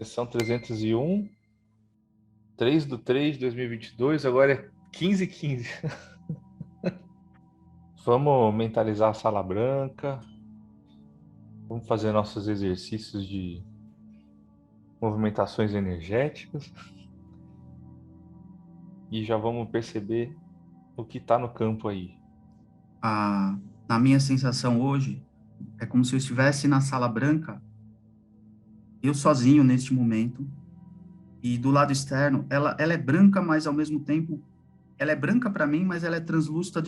Sessão 301, 3/3/2022, agora é 15h15. Vamos mentalizar a sala branca, vamos fazer nossos exercícios de movimentações energéticas e já vamos perceber o que está no campo aí. A, na minha sensação hoje, é como se eu estivesse na sala branca, eu sozinho neste momento, e do lado externo, ela é branca, mas ao mesmo tempo, ela é branca para mim, mas ela é translúcida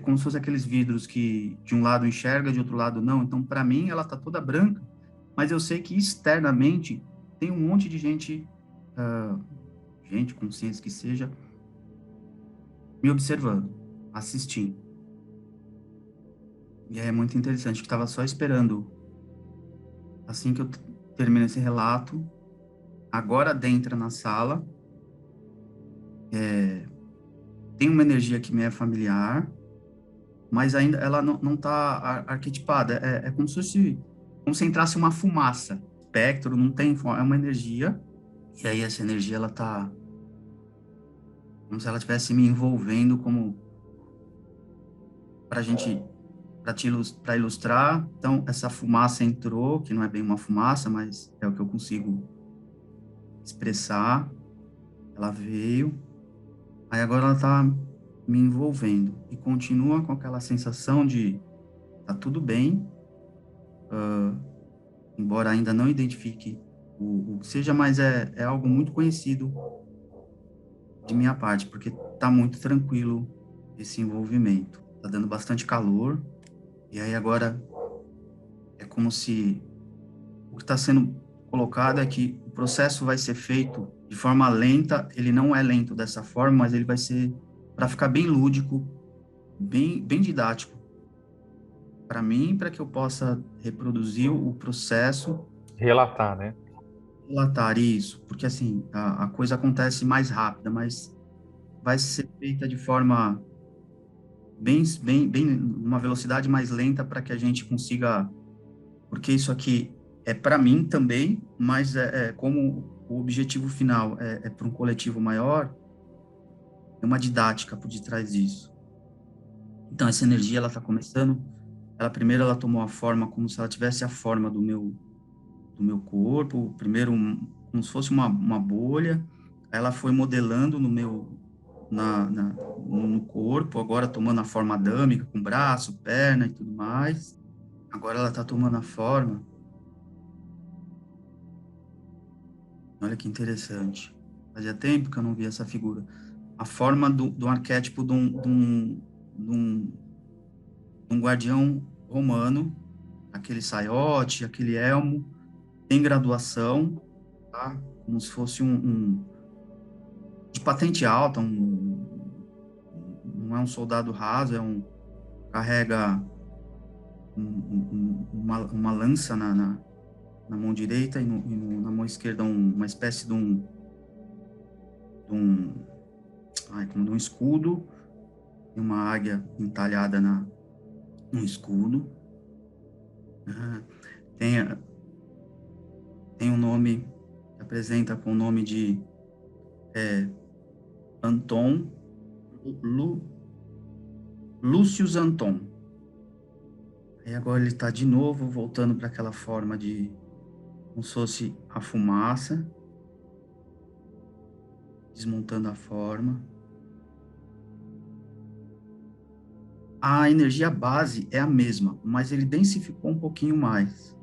como se fosse aqueles vidros que de um lado enxerga, de outro lado não. Então, para mim, ela tá toda branca, mas eu sei que externamente tem um monte de gente, gente, consciência que seja, me observando, assistindo. E é muito interessante, que estava só esperando, assim que eu termino esse relato, agora adentra na sala, tem uma energia que me é familiar, mas ainda ela não está arquetipada, é como se fosse, como se entrasse uma fumaça, espectro, não tem, é uma energia, e aí essa energia, ela tá, como se ela estivesse me envolvendo, como, para gente, para ilustrar, então, essa fumaça entrou, que não é bem uma fumaça, mas é o que eu consigo expressar, ela veio, aí agora ela está me envolvendo e continua com aquela sensação de tá tudo bem, embora ainda não identifique o que seja, mas é algo muito conhecido de minha parte, porque tá muito tranquilo esse envolvimento. Tá dando bastante calor, e aí agora é como se o que está sendo colocado é que o processo vai ser feito de forma lenta, ele não é lento dessa forma, mas ele vai ser para ficar bem lúdico, bem didático para mim, para que eu possa reproduzir o processo, Relatar, né? relatar isso, porque assim, a coisa acontece mais rápida, mas vai ser feita de forma bem, uma velocidade mais lenta para que a gente consiga, porque isso aqui é para mim também, mas como o objetivo final é para um coletivo maior, é uma didática por detrás disso. Então, essa energia, ela está começando, ela primeiro ela tomou a forma como se ela tivesse a forma do meu corpo, primeiro como se fosse uma bolha, aí ela foi modelando no meu, no corpo, agora tomando a forma adâmica, com braço, perna e tudo mais. Agora ela está tomando a forma, olha que interessante, fazia tempo que eu não via essa figura, a forma do arquétipo de um guardião romano, aquele saiote, aquele elmo, tem graduação, tá? Como se fosse de patente alta, não é um soldado raso, carrega uma lança na mão direita e, na mão esquerda uma espécie de um, como de um escudo, e uma águia entalhada no escudo. Ah, tem, tem um nome, apresenta com o nome de Anton, Lu, Lúcius Anton. Aí agora ele está de novo voltando para aquela forma de, como se fosse a fumaça, desmontando a forma. A energia base é a mesma, mas ele densificou um pouquinho mais.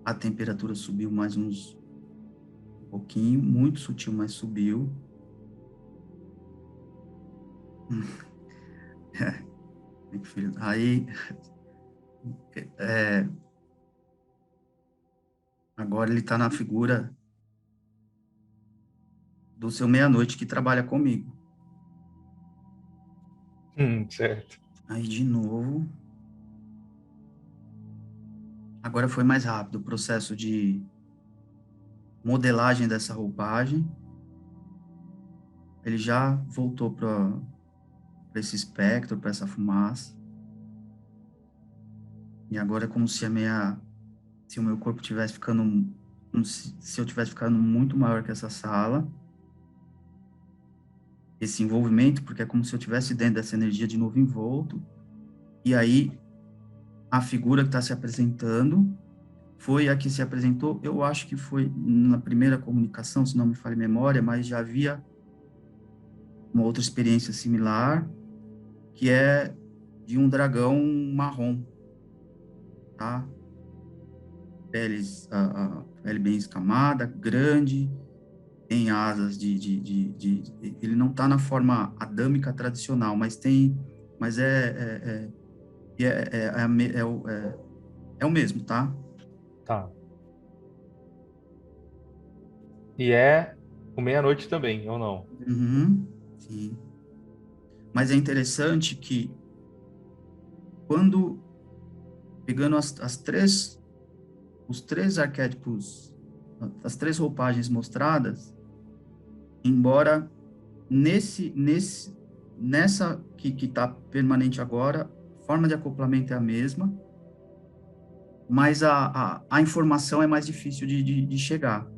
A temperatura subiu mais um pouquinho, muito sutil, mas subiu. Aí, é, agora ele está na figura do seu meia-noite que trabalha comigo. Certo. Aí, de novo, agora foi mais rápido o processo de modelagem dessa roupagem. Ele já voltou para esse espectro, para essa fumaça. E agora é como se se o meu corpo tivesse ficando, como se eu tivesse ficando muito maior que essa sala. Esse envolvimento, porque é como se eu estivesse dentro dessa energia de novo envolto. E aí, a figura que está se apresentando foi a que se apresentou, eu acho que foi na primeira comunicação, se não me falha a memória, mas já havia uma outra experiência similar, que é de um dragão marrom, tá? Pele bem escamada, grande, tem asas ele não está na forma adâmica tradicional, mas tem, mas é o mesmo, tá? Tá. E é o meia-noite também, ou não? Uhum, sim. Mas é interessante que quando pegando os três arquétipos, as três roupagens mostradas, embora nessa que está permanente agora, a forma de acoplamento é a mesma, mas a informação é mais difícil de chegar.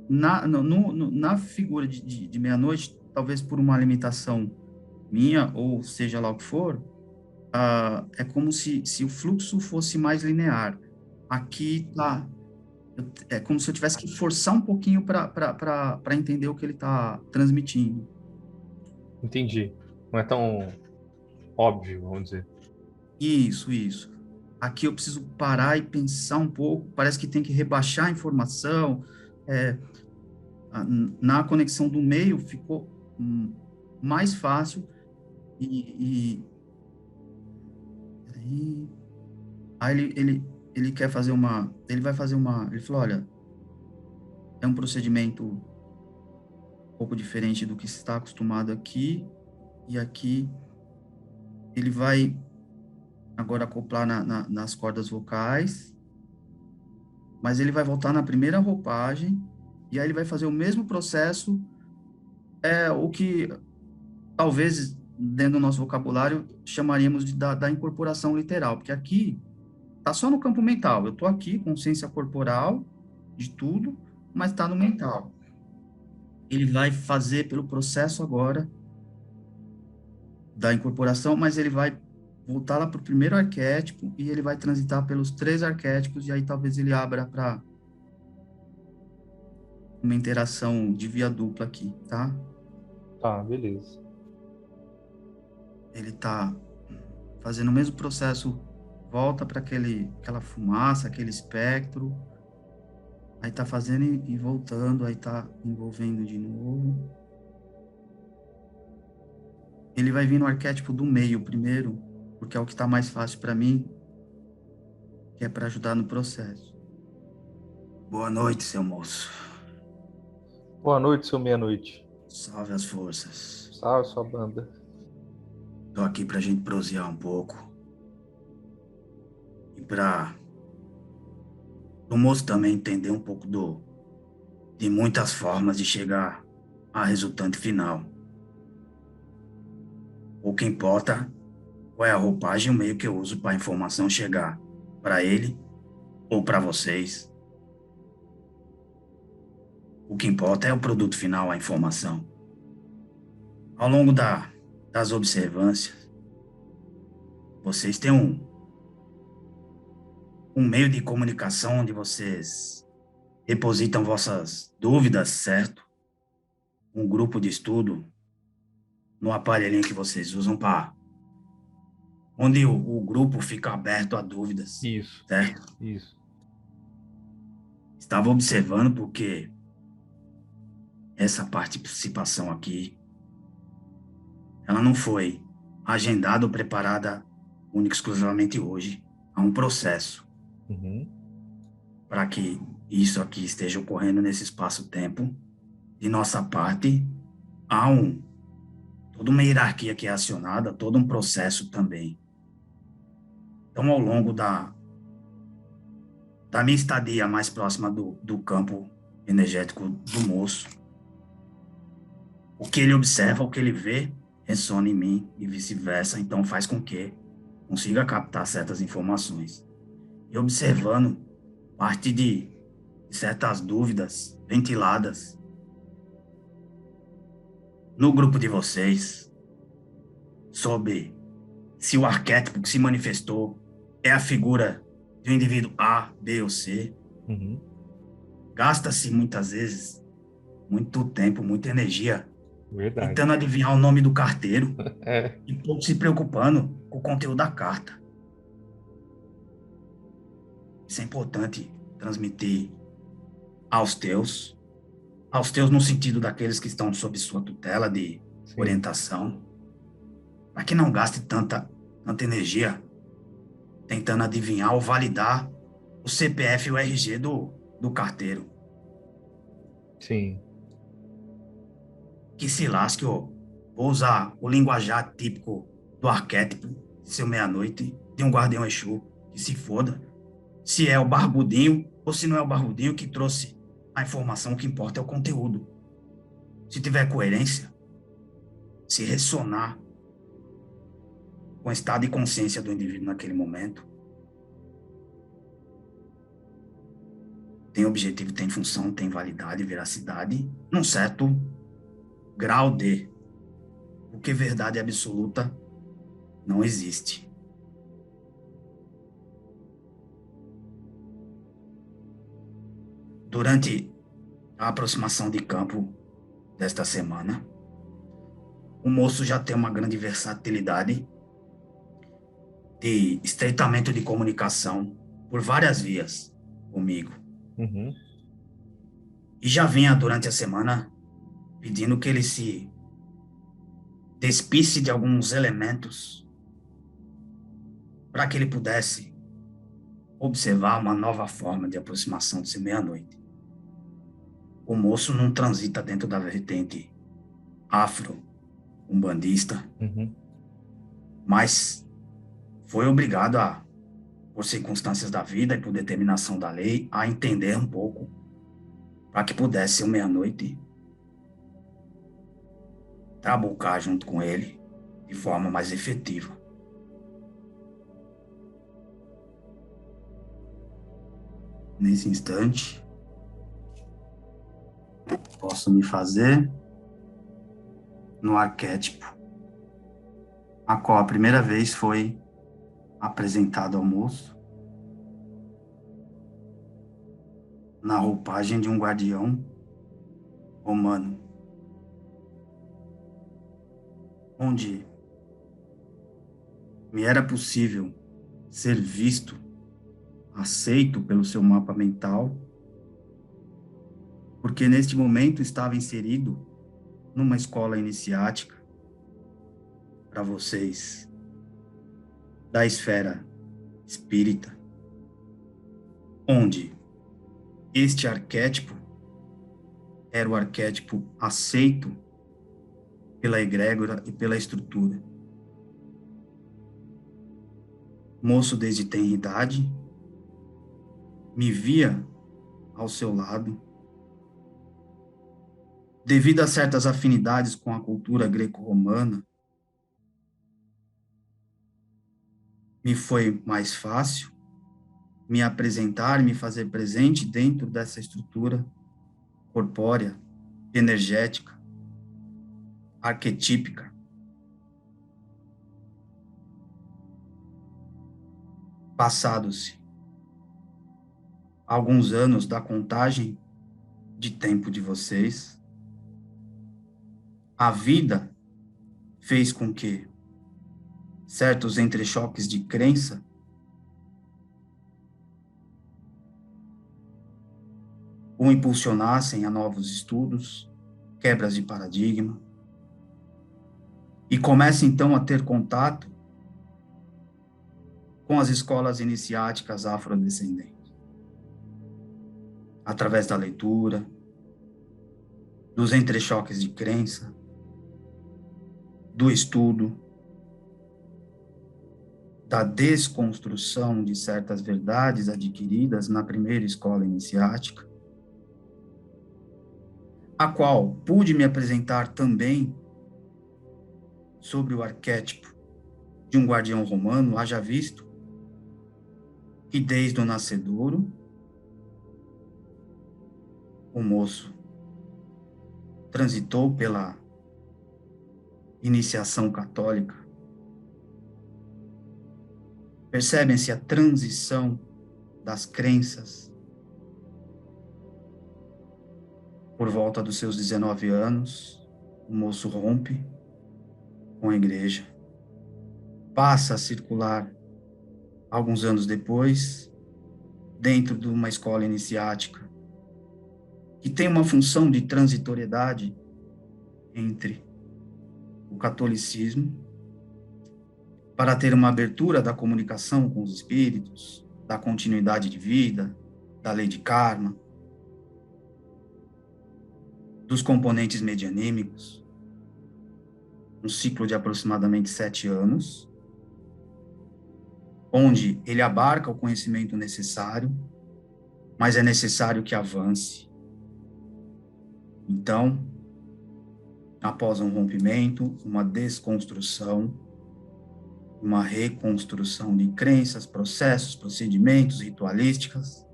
Na figura de meia-noite, talvez por uma limitação minha, ou seja lá o que for, é como se o fluxo fosse mais linear. Aqui tá, é como se eu tivesse que forçar um pouquinho para entender o que ele está transmitindo. Entendi. Não é tão óbvio, vamos dizer. Isso. Aqui eu preciso parar e pensar um pouco. Parece que tem que rebaixar a informação. É, na conexão do meio ficou mais fácil e aí, aí ele quer fazer ele vai fazer ele falou, olha, é um procedimento um pouco diferente do que se está acostumado aqui, e aqui ele vai agora acoplar nas cordas vocais, mas ele vai voltar na primeira roupagem, e aí ele vai fazer o mesmo processo, o que talvez dentro do nosso vocabulário chamaríamos da incorporação literal, porque aqui tá só no campo mental. Eu tô aqui, consciência corporal de tudo, mas tá no mental. Ele vai fazer pelo processo agora da incorporação, mas ele vai voltar lá para o primeiro arquétipo e ele vai transitar pelos três arquétipos e aí talvez ele abra para uma interação de via dupla aqui, tá? Tá, beleza. Ele tá fazendo o mesmo processo, volta para aquela fumaça, aquele espectro, aí tá fazendo e voltando, aí tá envolvendo de novo. Ele vai vir no arquétipo do meio primeiro, porque é o que tá mais fácil para mim, que é para ajudar no processo. Boa noite, seu moço. Boa noite, seu meia-noite. Salve as forças. Salve sua banda. Tô aqui pra gente prosear um pouco. E pra o moço também entender um pouco de muitas formas de chegar a resultante final. O que importa qual é a roupagem e o meio que eu uso para a informação chegar para ele ou para vocês. O que importa é o produto final, a informação. Ao longo das observâncias, vocês têm um meio de comunicação onde vocês depositam vossas dúvidas, certo? Um grupo de estudo no aparelhinho que vocês usam para onde o grupo fica aberto a dúvidas, Isso, certo? isso. Estava observando porque essa participação aqui, ela não foi agendada ou preparada única e exclusivamente hoje. Há um processo Uhum. para que isso aqui esteja ocorrendo nesse espaço-tempo. De nossa parte, há toda uma hierarquia que é acionada, todo um processo também. Então, ao longo da minha estadia mais próxima do campo energético do moço, o que ele observa, o que ele vê, ressona em mim e vice-versa, então faz com que consiga captar certas informações. e observando parte de certas dúvidas ventiladas no grupo de vocês sobre se o arquétipo que se manifestou é a figura de um indivíduo A, B ou C. Uhum. Gasta-se muitas vezes muito tempo, muita energia Verdade. tentando adivinhar o nome do carteiro É, e pouco se preocupando com o conteúdo da carta. Isso é importante transmitir aos teus no sentido daqueles que estão sob sua tutela de sim, orientação, para que não gaste tanta energia tentando adivinhar ou validar o CPF e o RG do carteiro. sim. Que se lasque, ô. Vou usar o linguajar típico do arquétipo de seu meia-noite, de um guardião Exu, que se foda. Se é o barbudinho ou se não é o barbudinho que trouxe a informação, o que importa é o conteúdo. Se tiver coerência, se ressonar com o estado de consciência do indivíduo naquele momento, tem objetivo, tem função, tem validade, veracidade, num certo grau de. Porque verdade absoluta não existe. Durante a aproximação de campo desta semana, o moço já tem uma grande versatilidade de estreitamento de comunicação por várias vias comigo. Uhum. E já vinha durante a semana pedindo que ele se despisse de alguns elementos para que ele pudesse observar uma nova forma de aproximação de ser meia-noite. O moço não transita dentro da vertente afro-umbandista, Uhum. mas foi obrigado por circunstâncias da vida e por determinação da lei, a entender um pouco para que pudesse, o meia-noite, trabucar junto com ele de forma mais efetiva. Nesse instante, posso me fazer no arquétipo, a qual a primeira vez foi apresentado ao moço, na roupagem de um guardião romano, onde me era possível ser visto, aceito pelo seu mapa mental, porque neste momento estava inserido numa escola iniciática para vocês da esfera espírita, onde este arquétipo era o arquétipo aceito pela egrégora e pela estrutura. Moço desde tenra idade, me via ao seu lado, devido a certas afinidades com a cultura greco-romana, me foi mais fácil me apresentar, me fazer presente dentro dessa estrutura corpórea, energética, arquetípica. Passados-se alguns anos da contagem de tempo de vocês, a vida fez com que certos entrechoques de crença o impulsionassem a novos estudos, quebras de paradigma, e comece então a ter contato com as escolas iniciáticas afrodescendentes, através da leitura, dos entrechoques de crença, do estudo, da desconstrução de certas verdades adquiridas na primeira escola iniciática, a qual pude me apresentar também sobre o arquétipo de um guardião romano, haja visto que desde o nascedouro, o moço transitou pela iniciação católica. Percebem-se a transição das crenças. Por volta dos seus 19 anos, o moço rompe com a igreja, passa a circular, alguns anos depois, dentro de uma escola iniciática, que tem uma função de transitoriedade entre o catolicismo, para ter uma abertura da comunicação com os espíritos, da continuidade de vida, da lei de karma, dos componentes medianímicos, um ciclo de aproximadamente 7 anos, onde ele abarca o conhecimento necessário, mas é necessário que avance. Então, após um rompimento, uma desconstrução, uma reconstrução de crenças, processos, procedimentos, ritualísticas,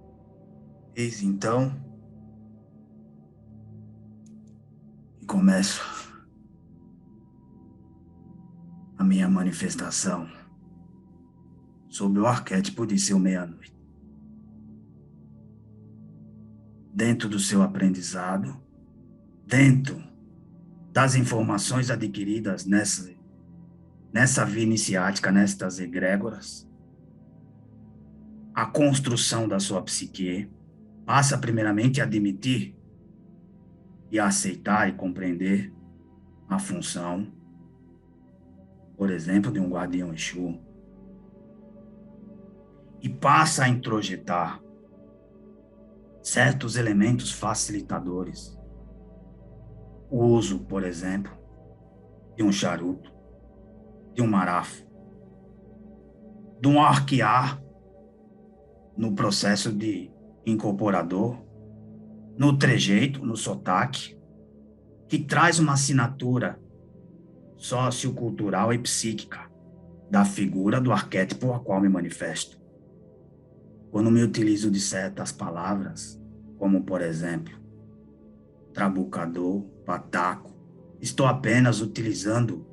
eis então que começo a minha manifestação sob o arquétipo de seu meia-noite. Dentro do seu aprendizado, dentro das informações adquiridas nessa via iniciática, nestas egrégoras, a construção da sua psique passa primeiramente a admitir e a aceitar e compreender a função, por exemplo, de um guardião Exu, e passa a introjetar certos elementos facilitadores. O uso, por exemplo, de um charuto, de um marafo, de um arquear no processo de incorporador, no trejeito, no sotaque, que traz uma assinatura sociocultural e psíquica da figura do arquétipo a qual me manifesto. Quando me utilizo de certas palavras, como, por exemplo, trabucador, pataco, estou apenas utilizando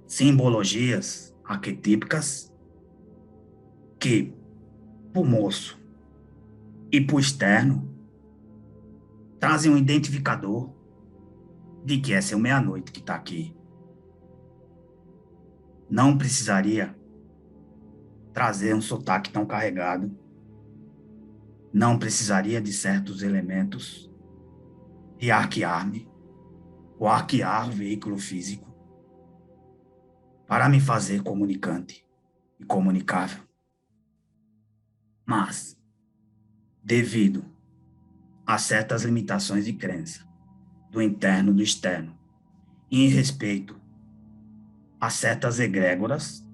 simbologias arquetípicas que, para o moço e para o externo, trazem um identificador de que é seu meia-noite que está aqui. Não precisaria trazer um sotaque tão carregado, não precisaria de certos elementos de arquear-me, ou arquear o veículo físico, para me fazer comunicante e comunicável. Mas, devido a certas limitações de crença, do interno e do externo, e em respeito a certas egrégoras,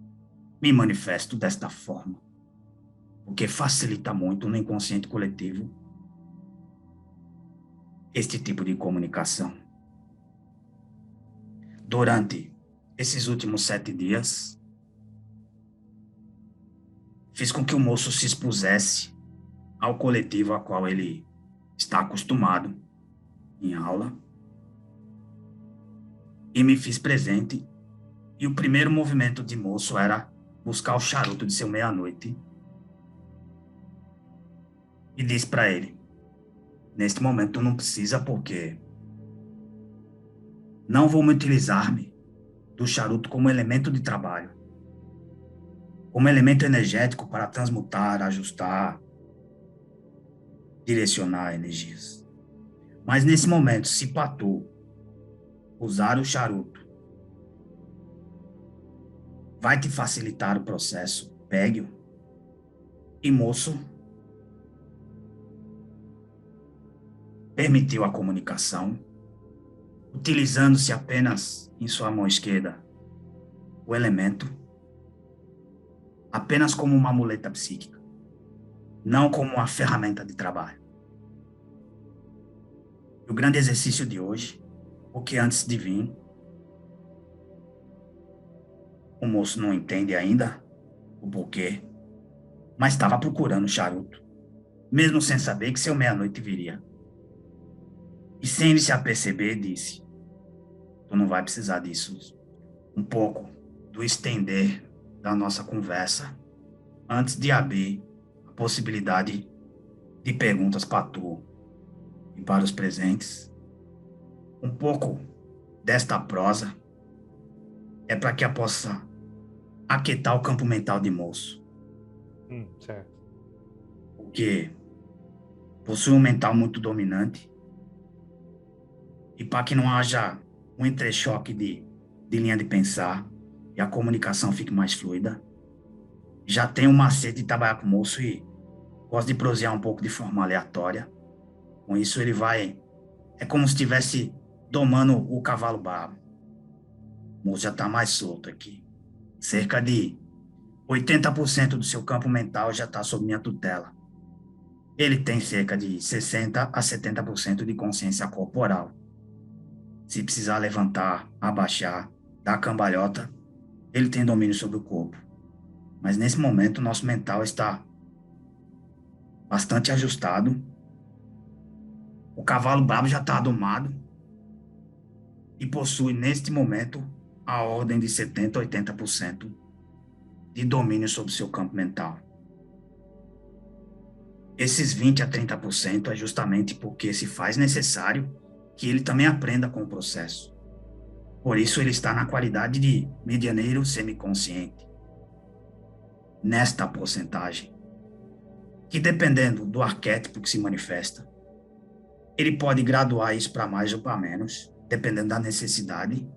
me manifesto desta forma, porque facilita muito no inconsciente coletivo este tipo de comunicação. Durante esses últimos 7 dias, fiz com que o moço se expusesse ao coletivo a qual ele está acostumado em aula, e me fiz presente, e o primeiro movimento de moço era buscar o charuto de seu meia-noite, e disse para ele: neste momento tu não precisa, porque não vou me utilizar-me do charuto como elemento de trabalho, como elemento energético para transmutar, ajustar, direcionar energias. Mas nesse momento, se para tu usar o charuto vai te facilitar o processo, pegue-o. E moço permitiu a comunicação, utilizando-se apenas em sua mão esquerda o elemento, apenas como uma muleta psíquica, não como uma ferramenta de trabalho. O grande exercício de hoje, porque antes de vir, o moço não entende ainda o porquê, mas estava procurando o charuto, mesmo sem saber que seu meia-noite viria. E sem ele se aperceber, disse: tu não vai precisar disso. Um pouco do estender da nossa conversa antes de abrir a possibilidade de perguntas para tu e para os presentes. Um pouco desta prosa é para que eu possa aquietar o campo mental de moço, Certo. porque possui um mental muito dominante e para que não haja um entrechoque de linha de pensar e a comunicação fique mais fluida. Já tenho um macete de trabalhar com o moço e gosto de prosear um pouco de forma aleatória. Com isso ele vai... É como se estivesse domando o cavalo bravo. O moço já está mais solto aqui. Cerca de 80% do seu campo mental já está sob minha tutela. Ele tem cerca de 60% a 70% de consciência corporal. Se precisar levantar, abaixar, dar cambalhota, ele tem domínio sobre o corpo. Mas nesse momento, nosso mental está bastante ajustado. O cavalo bravo já está domado e possui, neste momento, a ordem de 70% a 80% de domínio sobre seu campo mental. Esses 20% a 30% é justamente porque se faz necessário que ele também aprenda com o processo. Por isso ele está na qualidade de medianeiro semiconsciente. Nesta porcentagem, que dependendo do arquétipo que se manifesta, ele pode graduar isso para mais ou para menos, dependendo da necessidade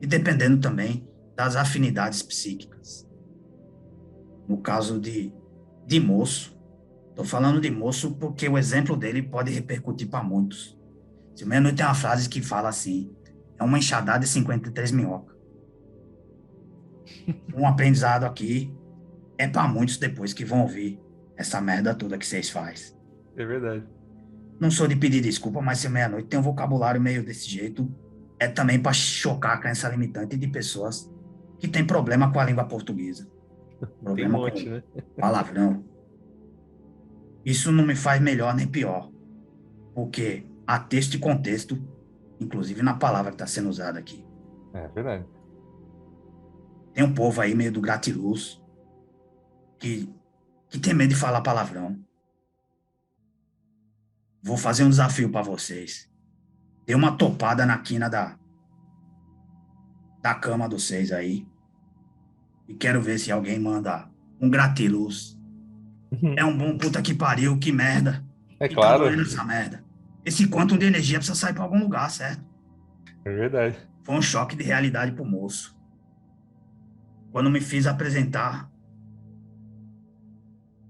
e dependendo também das afinidades psíquicas. No caso de moço, estou falando de moço porque o exemplo dele pode repercutir para muitos. Se o meia-noite tem uma frase que fala assim: é uma enxadada de 53 minhocas. Um aprendizado aqui é para muitos depois que vão ouvir essa merda toda que vocês fazem. É verdade. Não sou de pedir desculpa, mas se meia-noite tem um vocabulário meio desse jeito, é também para chocar a crença limitante de pessoas que têm problema com a língua portuguesa. Problema Tem um monte, com né? palavrão. Isso não me faz melhor nem pior, porque há texto e contexto, inclusive na palavra que está sendo usada aqui. É verdade. Tem um povo aí meio do gratiluz que tem medo de falar palavrão. Vou fazer um desafio para vocês. Dê uma topada na quina da cama dos seis aí. E quero ver se alguém manda um gratiluz. É um bom puta que pariu, que merda. É E tá claro. doendo essa merda. Esse quantum de energia precisa sair para algum lugar, certo? É verdade. Foi um choque de realidade pro moço. Quando me fiz apresentar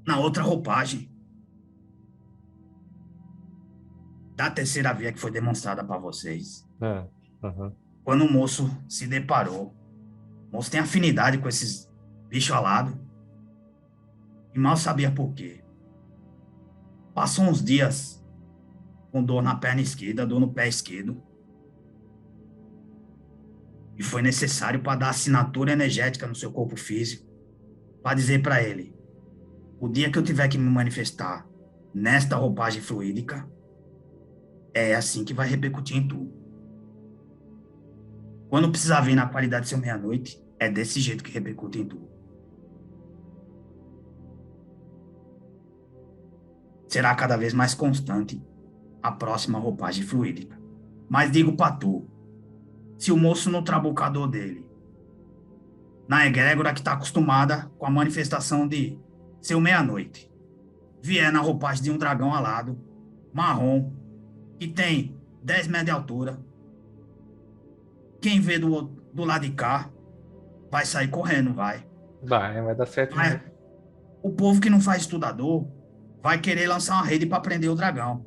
na outra roupagem da terceira via que foi demonstrada para vocês. Quando o moço se deparou, o moço tem afinidade com esses bichos alados e mal sabia por quê. Passou uns dias com dor na perna esquerda, dor no pé esquerdo. E foi necessário para dar assinatura energética no seu corpo físico, para dizer para ele: o dia que eu tiver que me manifestar nesta roupagem fluídica, é assim que vai repercutir em tudo. Quando precisar vir na qualidade de seu meia-noite, é desse jeito que repercute em tudo. Será cada vez mais constante a próxima roupagem fluídica. Mas digo para tu, se o moço no trabucador dele, na egrégora que está acostumada com a manifestação de seu meia-noite, vier na roupagem de um dragão alado, marrom, que tem 10 metros de altura, quem vê do lado de cá vai sair correndo, vai. Vai dar certo. Mas o povo que não faz estudador vai querer lançar uma rede para prender o dragão.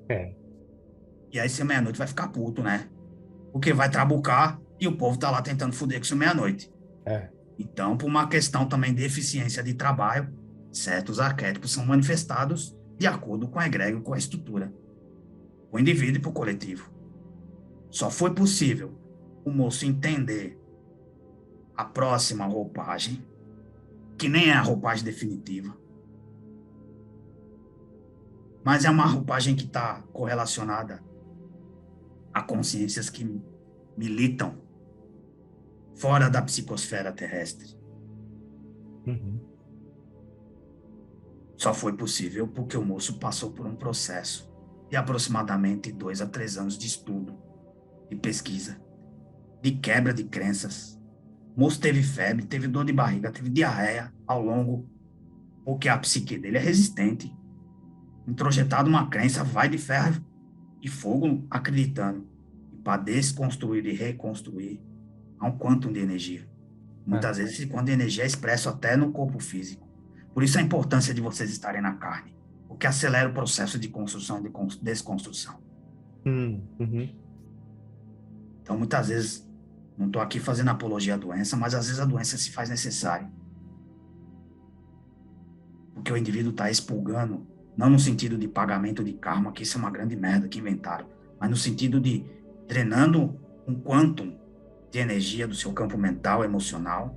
É. E aí seu meia-noite vai ficar puto, né? Porque vai trabucar e o povo tá lá tentando foder com seu meia-noite. É. Então, por uma questão também de eficiência de trabalho, certos arquétipos são manifestados de acordo com a egrégora, com a estrutura. O indivíduo e para o coletivo. Só foi possível o moço entender a próxima roupagem que nem é a roupagem definitiva, mas é uma roupagem que está correlacionada a consciências que militam fora da psicosfera terrestre. Uhum. Só foi possível porque o moço passou por um processo de aproximadamente 2 a 3 anos de estudo, de pesquisa, de quebra de crenças. O moço teve febre, teve dor de barriga, teve diarreia ao longo, porque a psique dele é resistente. Introjetado uma crença, vai de ferro e fogo acreditando. E para desconstruir e reconstruir, há um quantum de energia. Muitas vezes esse quantum de energia é expresso até no corpo físico. Por isso a importância de vocês estarem na carne, porque acelera o processo de construção e de desconstrução. Uhum. Então, muitas vezes, não estou aqui fazendo apologia à doença, mas às vezes a doença se faz necessária. Porque o indivíduo está expurgando, não no sentido de pagamento de karma, que isso é uma grande merda que inventaram, mas no sentido de drenando um quantum de energia do seu campo mental, emocional,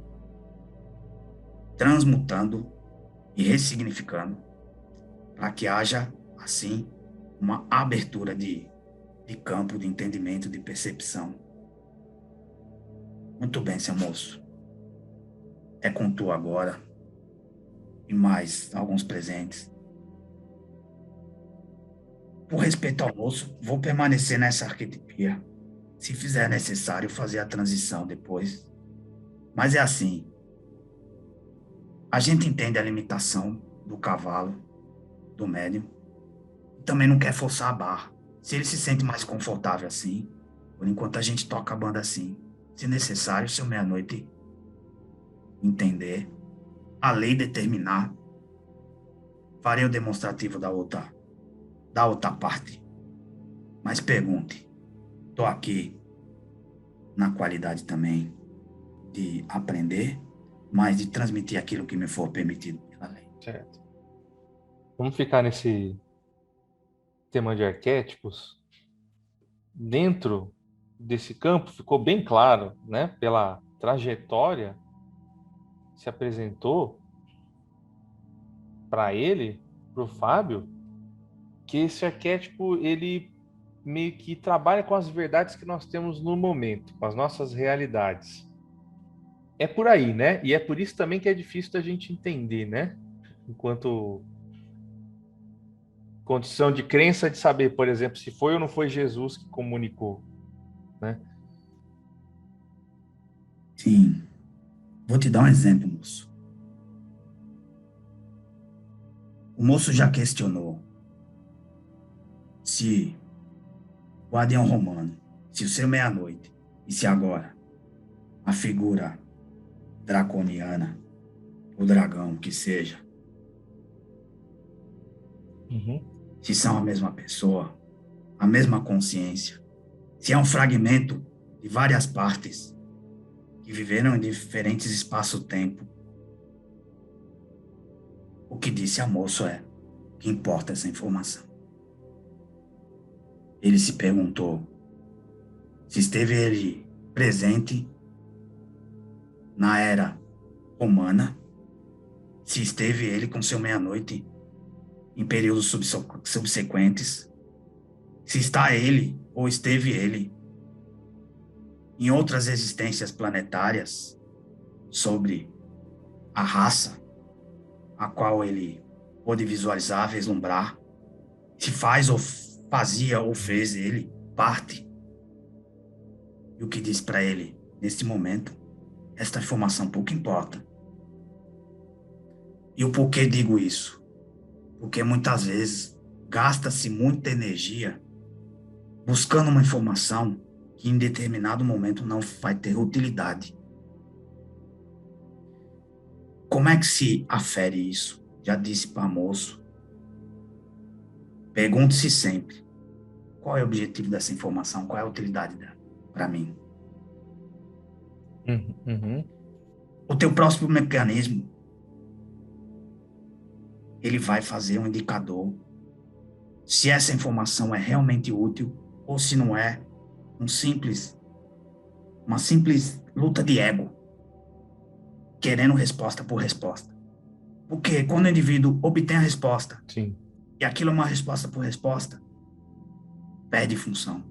transmutando e ressignificando, para que haja, assim, uma abertura de campo, de entendimento, de percepção. Muito bem, seu moço. É com tu agora. E mais alguns presentes. Por respeito ao moço, vou permanecer nessa arquetipia. Se fizer necessário, fazer a transição depois. Mas é assim. A gente entende a limitação do cavalo, do médium, e também não quer forçar a barra. Se ele se sente mais confortável assim, por enquanto a gente toca a banda assim. Se necessário, se eu meia-noite entender, a lei determinar, farei o demonstrativo da outra parte. Mas pergunte, estou aqui na qualidade também de aprender, mas de transmitir aquilo que me for permitido pela lei. Certo. Vamos ficar nesse tema de arquétipos. Dentro desse campo ficou bem claro, né, pela trajetória que se apresentou para ele, para o Fábio, que esse arquétipo ele meio que trabalha com as verdades que nós temos no momento, com as nossas realidades. É por aí, né? E é por isso também que é difícil da gente entender, né? Enquanto condição de crença de saber, por exemplo, se foi ou não foi Jesus que comunicou, né? Sim. Vou te dar um exemplo, moço. O moço já questionou se o Guardião Romano, se o seu meia-noite, e se agora a figura draconiana, o dragão que seja, se são a mesma pessoa, a mesma consciência, se é um fragmento de várias partes que viveram em diferentes espaço-tempo. O que disse a moço é que importa essa informação. Ele se perguntou se esteve ele presente na era romana, se esteve ele com seu meia-noite em períodos subsequentes, se está ele ou esteve ele em outras existências planetárias sobre a raça a qual ele pôde visualizar, vislumbrar, se faz ou fazia ou fez ele parte. E o que diz para ele, neste momento, esta informação pouco importa. E o porquê digo isso? Porque muitas vezes gasta-se muita energia buscando uma informação que em determinado momento não vai ter utilidade. Como é que se afere isso? Já disse para moço. Pergunte-se sempre, qual é o objetivo dessa informação? Qual é a utilidade dela para mim? O teu próximo mecanismo, ele vai fazer um indicador se essa informação é realmente útil ou se não é uma simples luta de ego. querendo resposta por resposta. Porque quando o indivíduo obtém a resposta, Sim. e aquilo é uma resposta por resposta, perde função,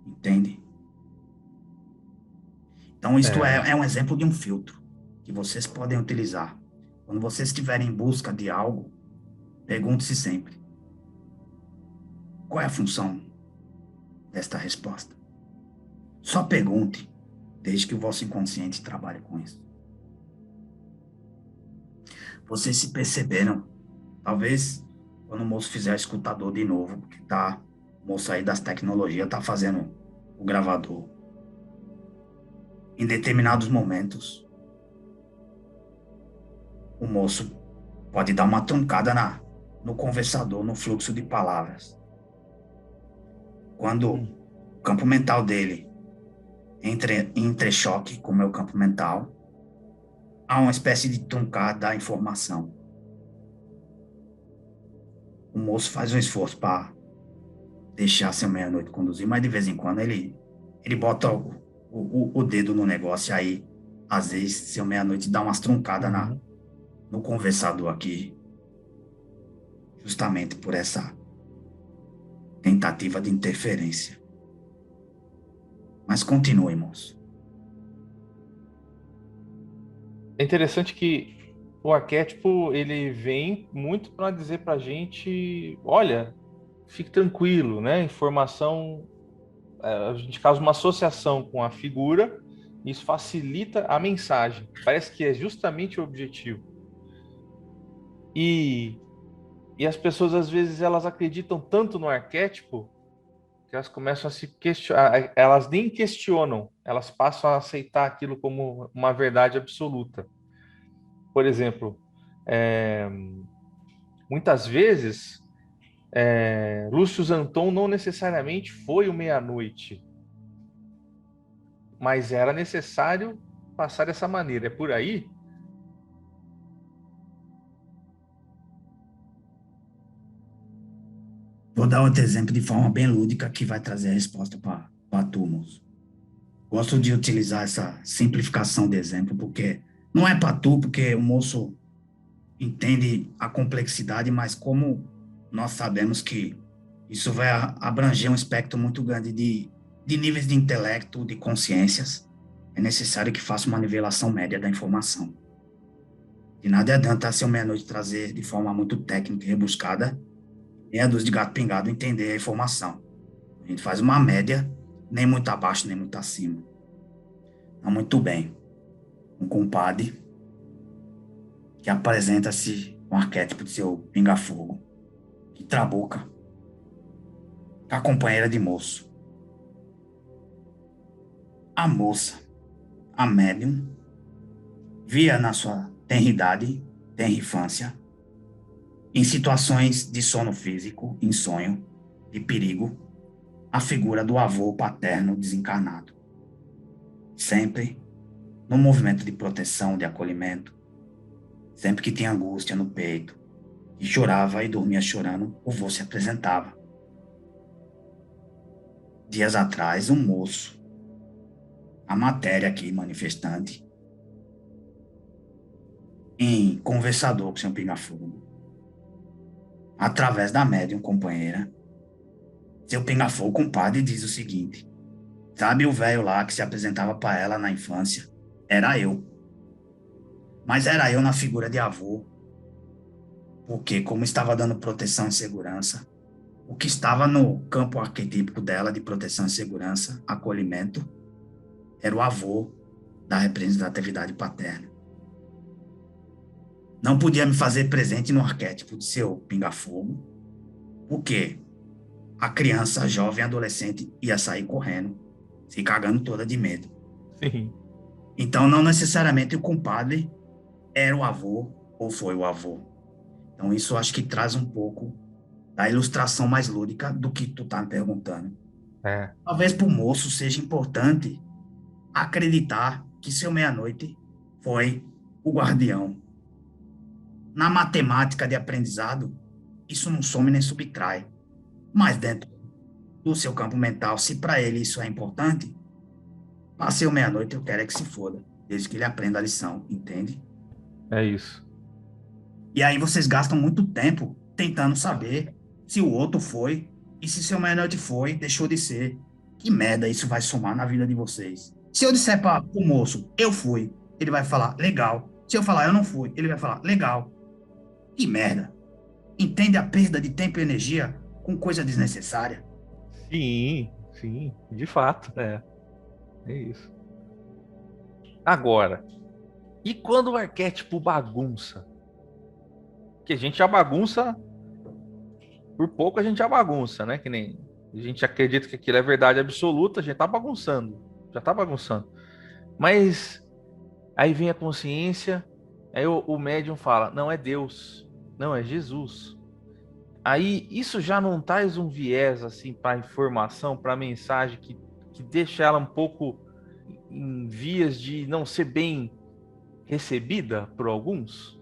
entende? Então, isto É, é um exemplo de um filtro que vocês podem utilizar. Quando vocês estiverem em busca de algo, pergunte-se sempre, qual é a função desta resposta? Só pergunte, desde que o vosso inconsciente trabalhe com isso. Vocês se perceberam, talvez, quando o moço fizer o escutador de novo, porque o moço aí das tecnologias tá fazendo o gravador. Em determinados momentos, o moço pode dar uma truncada no conversador, no fluxo de palavras. Quando o campo mental dele entra em entrechoque com o meu campo mental, há uma espécie de truncada da informação. O moço faz um esforço para deixar seu meia-noite conduzir, mas de vez em quando ele bota o dedo no negócio, aí às vezes seu meia-noite dá umas truncadas no conversador aqui, justamente por essa tentativa de interferência. Mas continue, moço. é interessante que o arquétipo ele vem muito para dizer para a gente, olha, fique tranquilo, né? Informação, a gente causa uma associação com a figura, e isso facilita a mensagem. Parece que é justamente o objetivo. E, e as pessoas às vezes elas acreditam tanto no arquétipo que elas começam a se questionar, elas nem questionam, elas passam a aceitar aquilo como uma verdade absoluta. Por exemplo, é, muitas vezes, Lúcio Zanton não necessariamente foi o meia-noite, mas era necessário passar dessa maneira. É por aí? Vou dar outro exemplo de forma bem lúdica que vai trazer a resposta para tu, moço. Gosto de utilizar essa simplificação de exemplo, porque não é para tu, porque o moço entende a complexidade, mas como nós sabemos que isso vai abranger um espectro muito grande de níveis de intelecto, de consciências, é necessário que faça uma nivelação média da informação. De nada adianta ser meia-noite trazer de forma muito técnica e rebuscada, meia dúzia de gato pingado entender a informação. A gente faz uma média, nem muito abaixo, nem muito acima. Então, muito bem. Um compadre que apresenta-se com o arquétipo de seu pinga-fogo, que trabuca, com a companheira de moço. A moça, a médium, via na sua tenridade, tenrifância, em situações de sono físico, em sonho, de perigo, a figura do avô paterno desencarnado. Sempre no movimento de proteção, de acolhimento, sempre que tinha angústia no peito, e chorava e dormia chorando, o vô se apresentava. Dias atrás, um moço, a matéria aqui manifestante, em conversador com seu pinga-fogo, através da médium companheira, seu pinga-fogo compadre diz o seguinte: sabe o velho lá que se apresentava para ela na infância? Era eu. Mas era eu na figura de avô, porque como estava dando proteção e segurança, o que estava no campo arquetípico dela de proteção e segurança, acolhimento, era o avô da representatividade paterna. Não podia me fazer presente no arquétipo de seu pinga-fogo, porque a criança, jovem, adolescente ia sair correndo, se cagando toda de medo. Sim. Então, não necessariamente o compadre era o avô ou foi o avô. Então, isso acho que traz um pouco da ilustração mais lúdica do que tu tá me perguntando. É. Talvez para o moço seja importante acreditar que seu meia-noite foi o guardião. Na matemática de aprendizado, isso não some nem subtrai. Mas dentro do seu campo mental, se para ele isso é importante, passei o meia-noite, eu quero é que se foda. desde que ele aprenda a lição, entende? É isso. E aí vocês gastam muito tempo tentando saber se o outro foi e se seu menor foi, deixou de ser. Que merda isso vai somar na vida de vocês? Se eu disser para o moço, eu fui, ele vai falar, legal. Se eu falar, eu não fui, ele vai falar, legal. Que merda. Entende a perda de tempo e energia com coisa desnecessária? Sim, sim, de fato, é isso. Agora, e quando o arquétipo bagunça? Que a gente já bagunça, por pouco a gente já bagunça, né? Que nem a gente acredita que aquilo é verdade absoluta, a gente tá bagunçando, já tá bagunçando. Mas aí vem a consciência, aí o médium fala, não é Deus, não é Jesus. Aí isso já não traz um viés assim para informação, para mensagem que deixa ela um pouco em vias de não ser bem recebida por alguns?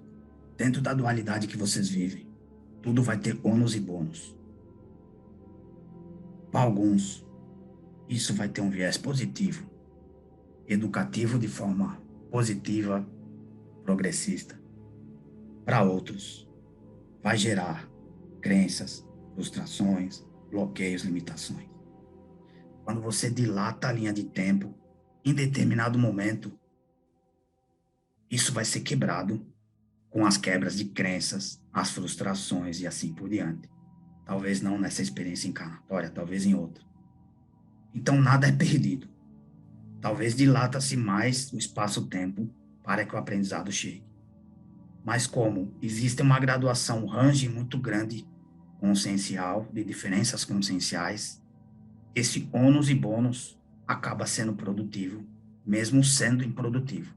Dentro da dualidade que vocês vivem, tudo vai ter ônus e bônus. Para alguns, isso vai ter um viés positivo, educativo de forma positiva, progressista. Para outros, vai gerar crenças, frustrações, bloqueios, limitações. Quando você dilata a linha de tempo, em determinado momento, isso vai ser quebrado com as quebras de crenças, as frustrações e assim por diante. Talvez não nessa experiência encarnatória, talvez em outra. Então nada é perdido. Talvez dilata-se mais o espaço-tempo para que o aprendizado chegue. Mas como existe uma graduação, um range muito grande consciencial, de diferenças conscienciais, esse ônus e bônus acaba sendo produtivo, mesmo sendo improdutivo.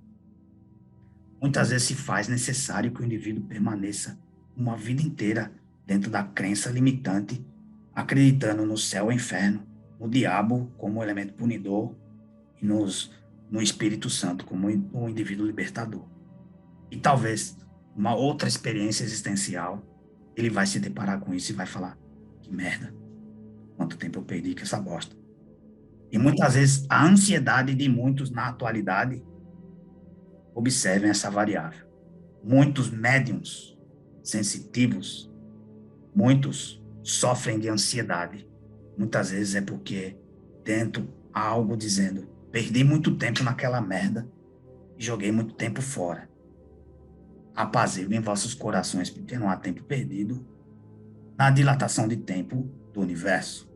Muitas vezes se faz necessário que o indivíduo permaneça uma vida inteira dentro da crença limitante, acreditando no céu e inferno, no diabo como elemento punidor e no Espírito Santo como o indivíduo libertador. E talvez uma outra experiência existencial, ele vai se deparar com isso e vai falar, que merda, quanto tempo eu perdi com essa bosta. E muitas vezes a ansiedade de muitos na atualidade, observem essa variável. Muitos médiums sensitivos, muitos sofrem de ansiedade. Muitas vezes é porque dentro há algo dizendo, perdi muito tempo naquela merda e joguei muito tempo fora. Apaziguem vossos corações, porque não há tempo perdido. Na dilatação de tempo do universo,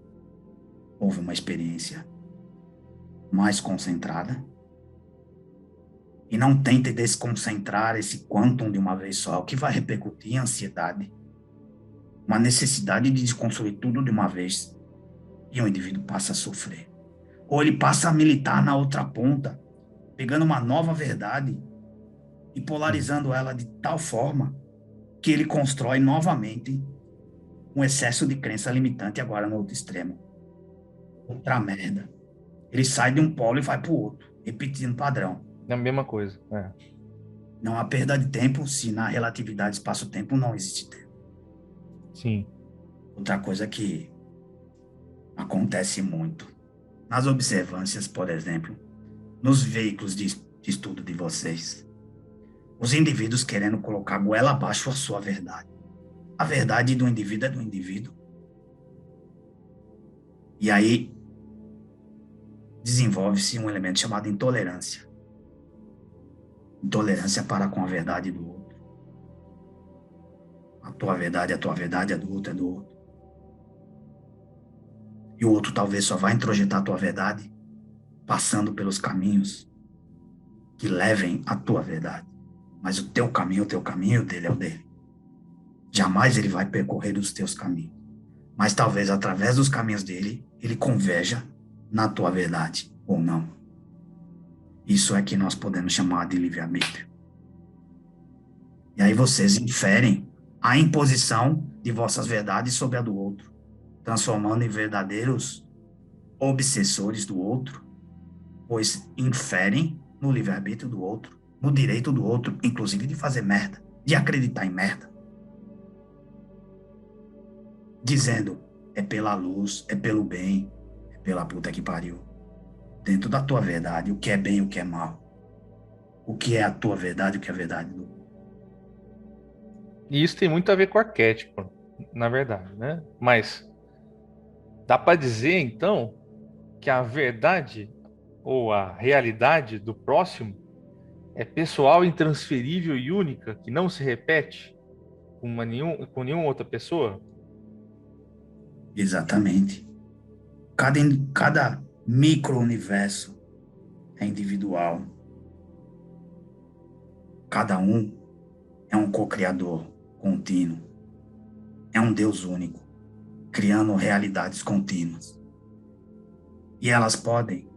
houve uma experiência mais concentrada. E não tente desconcentrar esse quantum de uma vez só, o que vai repercutir em ansiedade, uma necessidade de desconstruir tudo de uma vez, e o indivíduo passa a sofrer. Ou ele passa a militar na outra ponta, pegando uma nova verdade e polarizando ela de tal forma que ele constrói novamente um excesso de crença limitante agora no outro extremo. Outra merda. Ele sai de um polo e vai para o outro, repetindo o padrão. É a mesma coisa. Não há perda de tempo se na relatividade espaço-tempo não existe tempo. Sim. Outra coisa que acontece muito nas observâncias, por exemplo, nos veículos de estudo de vocês, os indivíduos querendo colocar goela abaixo a sua verdade. A verdade do indivíduo é do indivíduo. E aí desenvolve-se um elemento chamado intolerância. Intolerância para com a verdade do outro. A tua verdade, a tua verdade, a do outro é do outro. E o outro talvez só vai introjetar a tua verdade passando pelos caminhos que levem à tua verdade. Mas o teu caminho, o dele é o dele. Jamais ele vai percorrer os teus caminhos. Mas talvez através dos caminhos dele, ele converja na tua verdade, ou não. Isso é que nós podemos chamar de livre-arbítrio. E aí vocês inferem a imposição de vossas verdades sobre a do outro, transformando em verdadeiros obsessores do outro, pois inferem no livre-arbítrio do outro, no direito do outro, inclusive de fazer merda, de acreditar em merda. Dizendo, é pela luz, é pelo bem, é pela puta que pariu. Dentro da tua verdade, o que é bem e o que é mal. o que é a tua verdade, o que é a verdade do... E isso tem muito a ver com arquétipo, na verdade, né? Mas dá para dizer, então, que a verdade ou a realidade do próximo é pessoal, intransferível e única, que não se repete com nenhuma outra pessoa? Exatamente. Cada micro-universo é individual. Cada um é um co-criador contínuo. É um Deus único, criando realidades contínuas. E elas podem,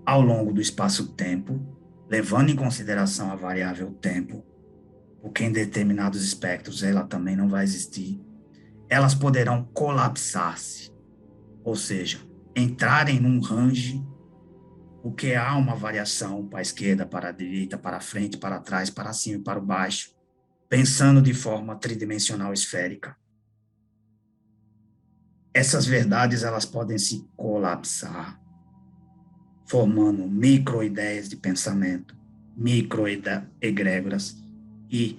ao longo do espaço-tempo, levando em consideração a variável tempo, porque em determinados espectros ela também não vai existir, elas poderão colapsar-se, ou seja, entrarem num range, porque há uma variação para a esquerda, para a direita, para a frente, para trás, para cima e para o baixo, pensando de forma tridimensional esférica. Essas verdades elas podem se colapsar, formando micro-ideias de pensamento, micro-egrégoras e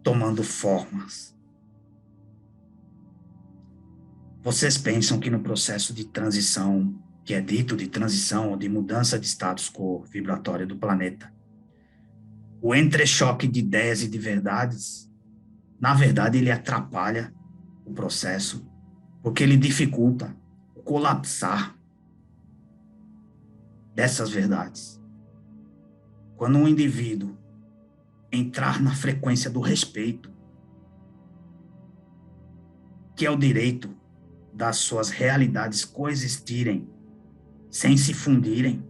tomando formas. Vocês pensam que no processo de transição, que é dito de transição ou de mudança de status quo vibratório do planeta, o entrechoque de ideias e de verdades, na verdade, ele atrapalha o processo, porque ele dificulta o colapsar dessas verdades. Quando um indivíduo entrar na frequência do respeito, que é o direito das suas realidades coexistirem sem se fundirem,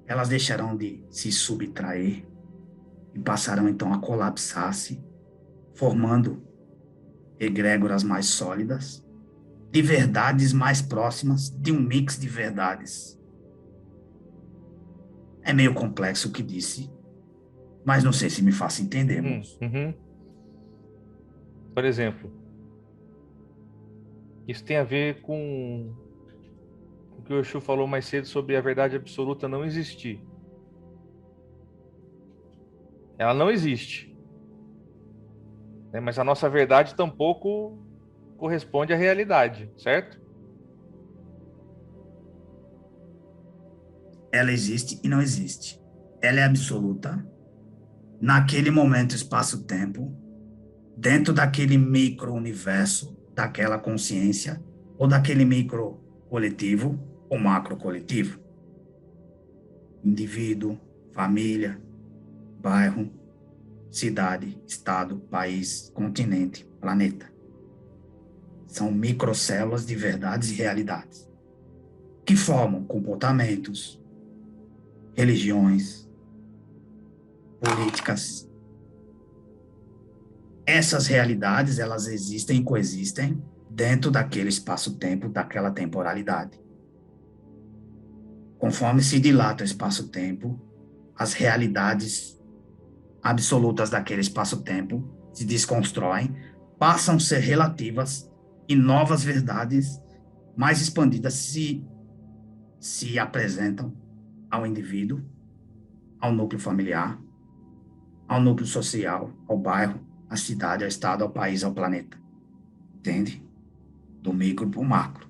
elas deixarão de se subtrair e passarão então a colapsar-se, formando egrégoras mais sólidas, de verdades mais próximas, de um mix de verdades. É meio complexo o que disse, mas não sei se me faço entender, moço. Por exemplo, isso tem a ver com o que o Exu falou mais cedo sobre a verdade absoluta não existir. Ela não existe, né? Mas a nossa verdade tampouco corresponde à realidade, certo? Ela existe e não existe. Ela é absoluta, naquele momento, espaço-tempo, dentro daquele micro-universo, daquela consciência, ou daquele micro-coletivo ou macro-coletivo. Indivíduo, família, bairro, cidade, estado, país, continente, planeta. São microcélulas de verdades e realidades que formam comportamentos, religiões, políticas. Essas realidades, elas existem e coexistem dentro daquele espaço-tempo, daquela temporalidade. Conforme se dilata o espaço-tempo, as realidades absolutas daquele espaço-tempo se desconstroem, passam a ser relativas e novas verdades mais expandidas se apresentam ao indivíduo, ao núcleo familiar, ao núcleo social, ao bairro, à cidade, ao estado, ao país, ao planeta. Entende? Do micro para o macro.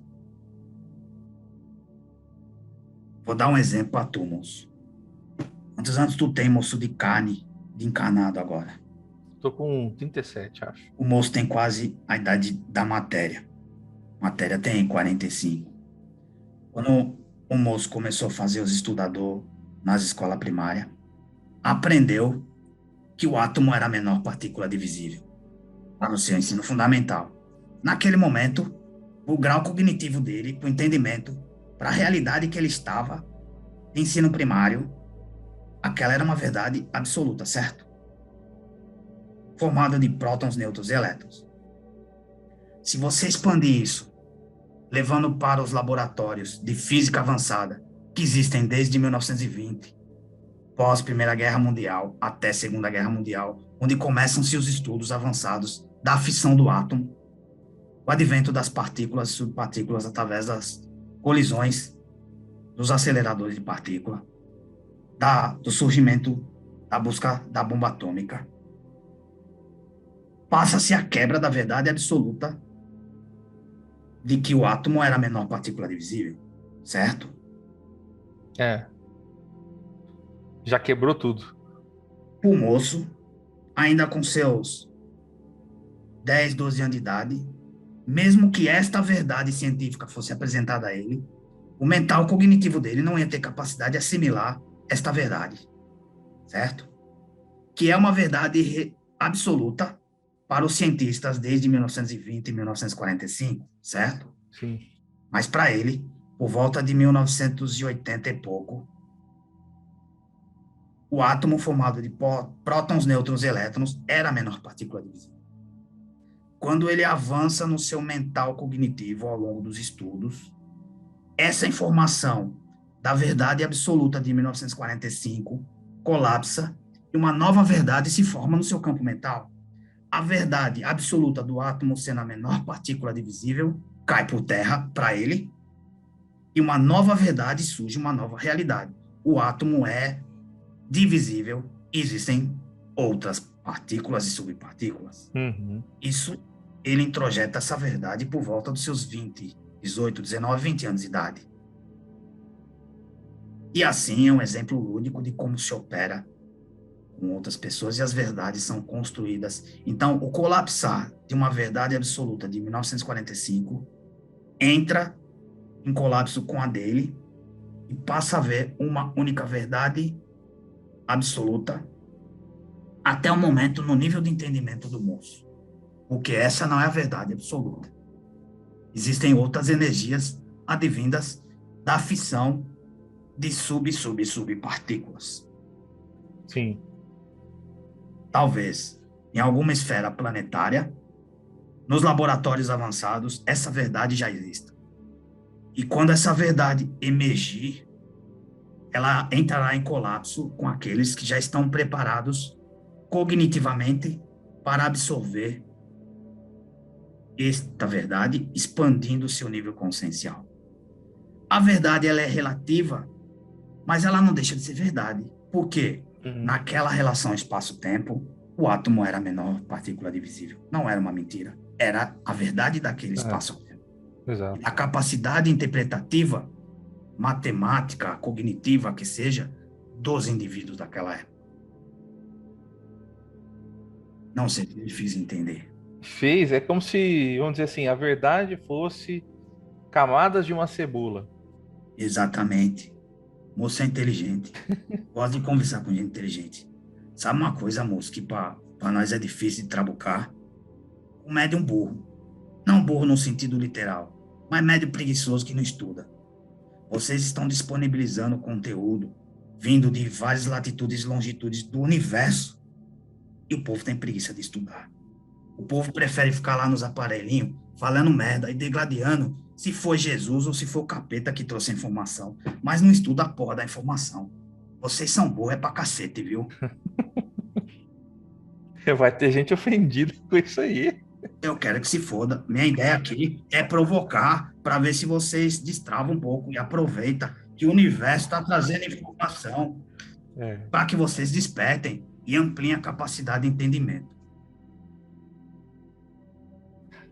Vou dar um exemplo para tu, moço. Quantos anos tu tem, moço, de carne, de encarnado agora? Tô com 37, acho. O moço tem quase a idade da matéria. A matéria tem 45. Quando o moço começou a fazer os estudadores nas escolas primárias, aprendeu que o átomo era a menor partícula divisível, lá no seu ensino fundamental. Naquele momento, o grau cognitivo dele, para o entendimento, para a realidade que ele estava, de ensino primário, aquela era uma verdade absoluta, certo? Formada de prótons, nêutrons e elétrons. Se você expandir isso, levando para os laboratórios de física avançada, que existem desde 1920, pós Primeira Guerra Mundial até Segunda Guerra Mundial, onde começam-se os estudos avançados da fissão do átomo, o advento das partículas e subpartículas através das colisões dos aceleradores de partícula, do surgimento da busca da bomba atômica. Passa-se a quebra da verdade absoluta de que o átomo era a menor partícula divisível, certo? É. Já quebrou tudo. O moço, ainda com seus 10, 12 anos de idade, mesmo que esta verdade científica fosse apresentada a ele, o mental cognitivo dele não ia ter capacidade de assimilar esta verdade, certo? Que é uma verdade absoluta para os cientistas desde 1920 e 1945, certo? Sim. Mas para ele, por volta de 1980 e pouco, o átomo formado de prótons, nêutrons e elétrons era a menor partícula divisível. Quando ele avança no seu mental cognitivo ao longo dos estudos, essa informação da verdade absoluta de 1945 colapsa e uma nova verdade se forma no seu campo mental. A verdade absoluta do átomo sendo a menor partícula divisível cai por terra para ele e uma nova verdade surge, uma nova realidade. O átomo é divisível, existem outras partículas e subpartículas. Uhum. Isso, ele introjeta essa verdade por volta dos seus 20, 18, 19, 20 anos de idade. E assim é um exemplo lúdico de como se opera com outras pessoas e as verdades são construídas. Então, o colapsar de uma verdade absoluta de 1945 entra em colapso com a dele e passa a ver uma única verdade absoluta até o momento no nível de entendimento do moço. Porque essa não é a verdade absoluta. Existem outras energias advindas da fissão de subpartículas. Sim. Talvez, em alguma esfera planetária, nos laboratórios avançados, essa verdade já exista. E quando essa verdade emergir, ela entrará em colapso com aqueles que já estão preparados cognitivamente para absorver esta verdade, expandindo seu nível consciencial. A verdade ela é relativa, mas ela não deixa de ser verdade. Por quê? Naquela relação espaço-tempo, o átomo era a menor partícula divisível. Não era uma mentira. Era a verdade daquele espaço-tempo. Exato. A capacidade interpretativa, matemática, cognitiva, que seja, dos indivíduos daquela época. Não sei se é difícil entender. É como se, vamos dizer assim, a verdade fosse camadas de uma cebola. Exatamente. Moço é inteligente. Gosto de conversar com gente inteligente. Sabe uma coisa, moço, que para nós é difícil de trabucar? O médio é um burro. Não burro no sentido literal, mas médio preguiçoso que não estuda. Vocês estão disponibilizando conteúdo vindo de várias latitudes e longitudes do universo e o povo tem preguiça de estudar. O povo prefere ficar lá nos aparelhinhos falando merda e degladiando se foi Jesus ou se foi o capeta que trouxe a informação, mas não estuda a porra da informação. Vocês são burros, é pra cacete, viu? Vai ter gente ofendida com isso aí. Eu quero que se foda. Minha ideia aqui é provocar para ver se vocês destravam um pouco e aproveita que o universo está trazendo informação para que vocês despertem e ampliem a capacidade de entendimento.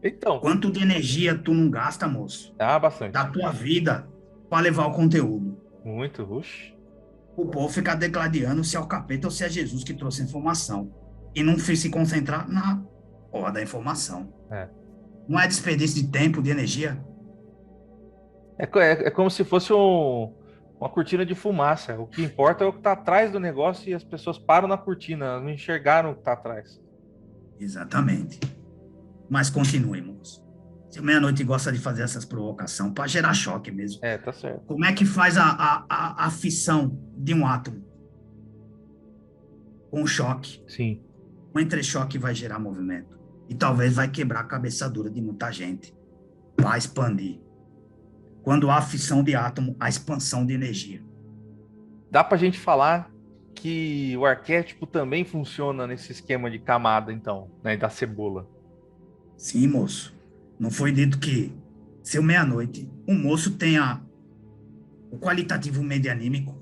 Então. Quanto de energia tu não gasta, moço? Bastante. Da tua vida para levar o conteúdo. Muito, oxe. O povo fica degladiando se é o capeta ou se é Jesus que trouxe a informação. E não se concentrar na porra da informação. Não é desperdício de tempo, de energia? É como se fosse uma cortina de fumaça. O que importa é o que está atrás do negócio e as pessoas param na cortina, não enxergaram o que está atrás. Exatamente. Mas continue, moço. Se meia-noite gosta de fazer essas provocações para gerar choque mesmo. Tá certo. Como é que faz a fissão de um átomo? Com um choque. Sim. Um entrechoque vai gerar movimento. E talvez vai quebrar a cabeça dura de muita gente. Vai expandir. Quando há fissão de átomo, há expansão de energia. Dá pra gente falar que o arquétipo também funciona nesse esquema de camada, então, né, da cebola. Sim, moço. Não foi dito que, seu meia-noite, o moço tenha o qualitativo medianímico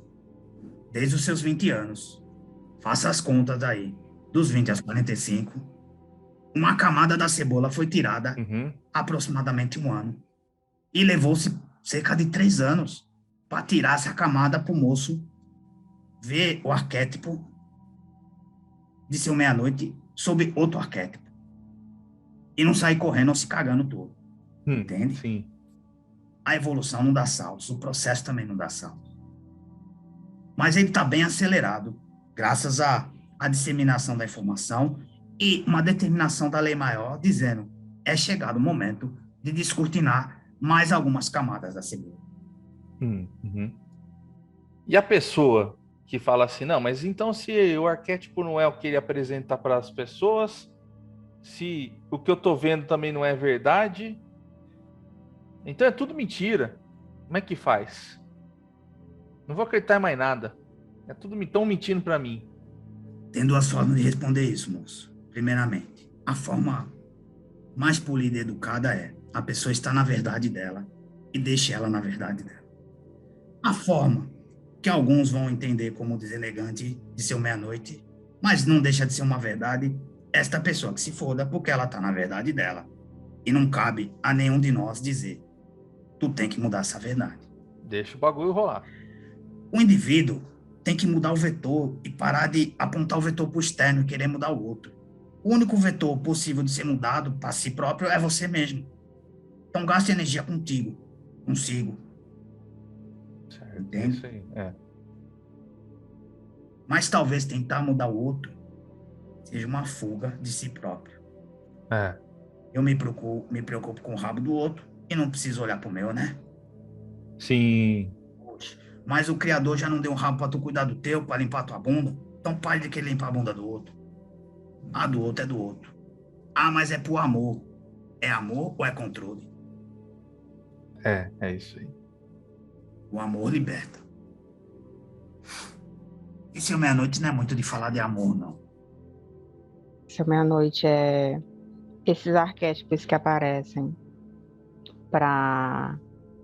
desde os seus 20 anos. Faça as contas aí. Dos 20 aos 45, uma camada da cebola foi tirada Uhum. aproximadamente 1 ano. E levou-se cerca de 3 anos para tirar essa camada para o moço ver o arquétipo de seu meia-noite sob outro arquétipo. E não sair correndo ou se cagando todo. Entende? Sim. A evolução não dá saltos, o processo também não dá saltos. Mas ele está bem acelerado, graças à disseminação da informação e uma determinação da lei maior dizendo é chegado o momento de descortinar mais algumas camadas da cebola. Uhum. E a pessoa que fala assim, não, mas então se o arquétipo não é o que ele apresenta para as pessoas, se o que eu tô vendo também não é verdade, então é tudo mentira. Como é que faz? Não vou acreditar em mais nada. É tudo tão mentindo para mim. Tem duas formas de responder isso, moço. Primeiramente, a forma mais polida e educada é a pessoa estar na verdade dela e deixe ela na verdade dela. A forma que alguns vão entender como deselegante de ser meia-noite, mas não deixa de ser uma verdade, esta pessoa que se foda porque ela está na verdade dela. E não cabe a nenhum de nós dizer, tu tem que mudar essa verdade. Deixa o bagulho rolar. O indivíduo tem que mudar o vetor e parar de apontar o vetor para o externo e querer mudar o outro. O único vetor possível de ser mudado para si próprio é você mesmo. Então gaste energia contigo, consigo. Certo, Entende? é isso aí. Mas talvez tentar mudar o outro seja uma fuga de si próprio. Eu me preocupo com o rabo do outro e não preciso olhar pro meu, né? Sim. Mas o Criador já não deu um rabo para tu cuidar do teu, para limpar a tua bunda. Então pare de querer limpar a bunda do outro. A do outro é do outro. Ah, mas é por amor. É amor ou é controle? É isso aí. O amor liberta. E seu meia-noite não é muito de falar de amor, não. Seu meia-noite é esses arquétipos que aparecem para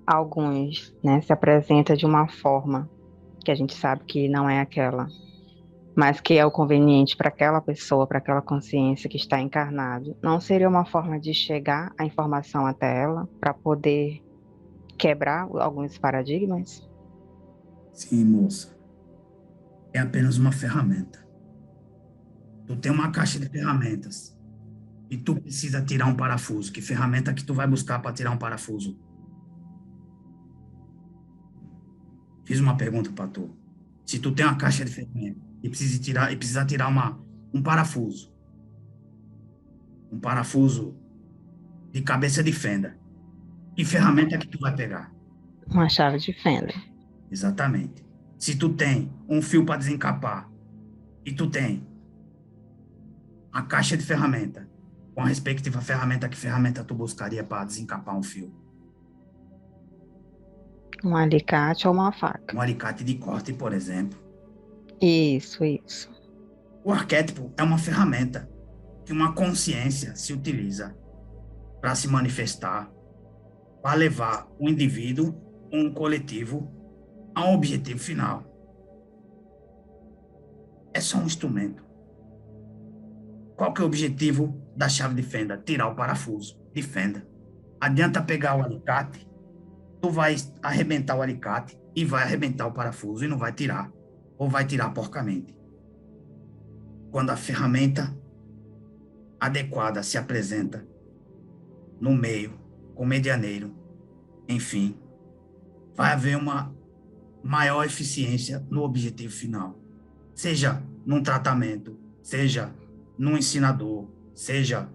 alguns, né, se apresenta de uma forma que a gente sabe que não é aquela, mas que é o conveniente para aquela pessoa, para aquela consciência que está encarnada. Não seria uma forma de chegar a informação até ela para poder quebrar alguns paradigmas? Sim, moça. É apenas uma ferramenta. Tu tem uma caixa de ferramentas e tu precisa tirar um parafuso. Que ferramenta que tu vai buscar para tirar um parafuso? Fiz uma pergunta para tu. Se tu tem uma caixa de ferramentas e precisa tirar um parafuso de cabeça de fenda, que ferramenta que tu vai pegar? Uma chave de fenda. Exatamente. Se tu tem um fio para desencapar e tu tem a caixa de ferramenta, com a respectiva ferramenta, que ferramenta tu buscaria para desencapar um fio? Um alicate ou uma faca. Um alicate de corte, por exemplo. Isso. O arquétipo é uma ferramenta que uma consciência se utiliza para se manifestar, para levar o indivíduo, um coletivo, a um objetivo final. É só um instrumento. Qual que é o objetivo da chave de fenda? Tirar o parafuso de fenda. Adianta pegar o alicate, tu vai arrebentar o alicate e vai arrebentar o parafuso e não vai tirar. Ou vai tirar porcamente. Quando a ferramenta adequada se apresenta no meio, com medianeiro, enfim, vai haver uma maior eficiência no objetivo final. Seja num tratamento, seja no ensinador, seja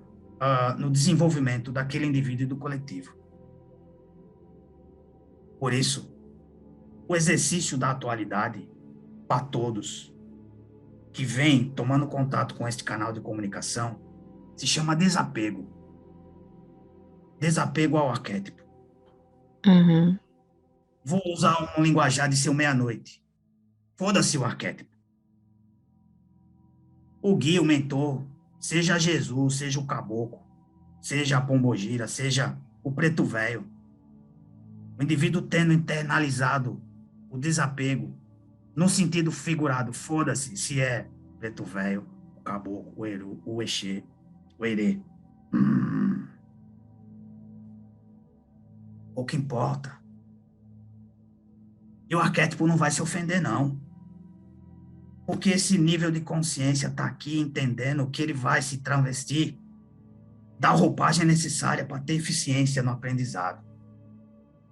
no desenvolvimento daquele indivíduo e do coletivo. Por isso, o exercício da atualidade para todos que vêm tomando contato com este canal de comunicação se chama desapego. Desapego ao arquétipo. Uhum. Vou usar um linguajar de seu meia-noite. Foda-se o arquétipo. O guia, o mentor, seja Jesus, seja o caboclo, seja a pombogira, seja o preto velho. O indivíduo tendo internalizado o desapego, No sentido figurado, foda-se se é preto velho, o caboclo, o eru, o exê, o erê. O que importa. E o arquétipo não vai se ofender, não. Porque esse nível de consciência está aqui entendendo que ele vai se travestir da roupagem necessária para ter eficiência no aprendizado.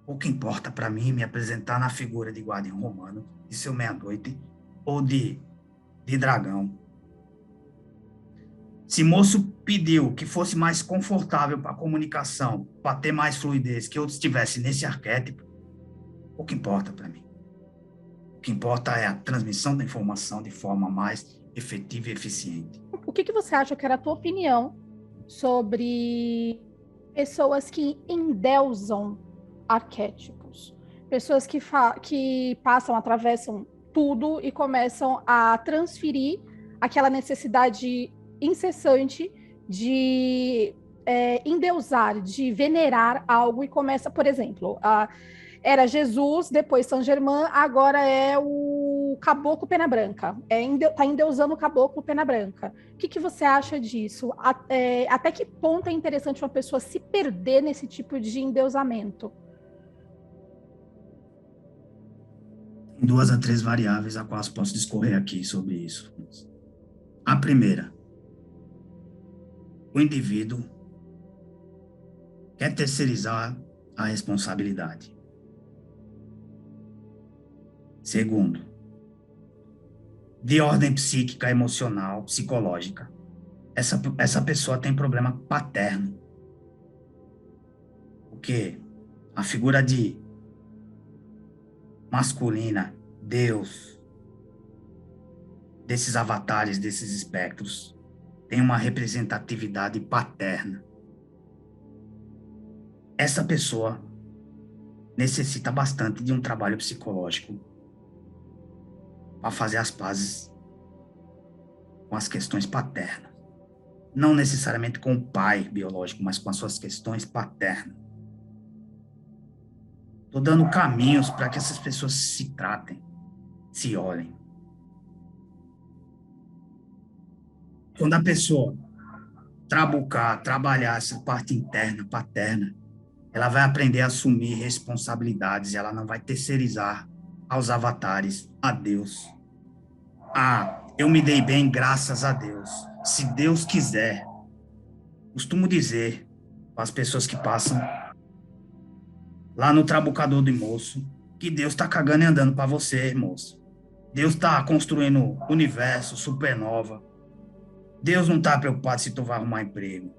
O que importa para mim é me apresentar na figura de guardião romano, de seu meia-noite ou de dragão. Se moço pediu que fosse mais confortável para a comunicação, para ter mais fluidez, que eu estivesse nesse arquétipo, o que importa para mim? O que importa é a transmissão da informação de forma mais efetiva e eficiente. O que você acha que era a tua opinião sobre pessoas que endeusam arquétipos? Pessoas que passam, atravessam tudo e começam a transferir aquela necessidade incessante de endeusar, de venerar algo e começa, por exemplo, era Jesus, depois São Germain, agora é o Caboclo Pena Branca. Tá endeusando o Caboclo Pena Branca. O que você acha disso? Até que ponto é interessante uma pessoa se perder nesse tipo de endeusamento? Tem 2 a 3 variáveis a quais posso discorrer aqui sobre isso. A primeira, o indivíduo quer terceirizar a responsabilidade. Segundo, de ordem psíquica, emocional, psicológica, essa pessoa tem problema paterno. Porque a figura de masculina, Deus, desses avatares, desses espectros, tem uma representatividade paterna. Essa pessoa necessita bastante de um trabalho psicológico para fazer as pazes com as questões paternas. Não necessariamente com o pai biológico, mas com as suas questões paternas. Estou dando caminhos para que essas pessoas se tratem, se olhem. Quando a pessoa trabalhar essa parte interna, paterna, ela vai aprender a assumir responsabilidades, ela não vai terceirizar aos avatares, a Deus. Eu me dei bem graças a Deus. Se Deus quiser, costumo dizer para as pessoas que passam lá no Trabucador do Moço, que Deus está cagando e andando para você, moço. Deus está construindo universo, supernova. Deus não está preocupado se tu vai arrumar emprego.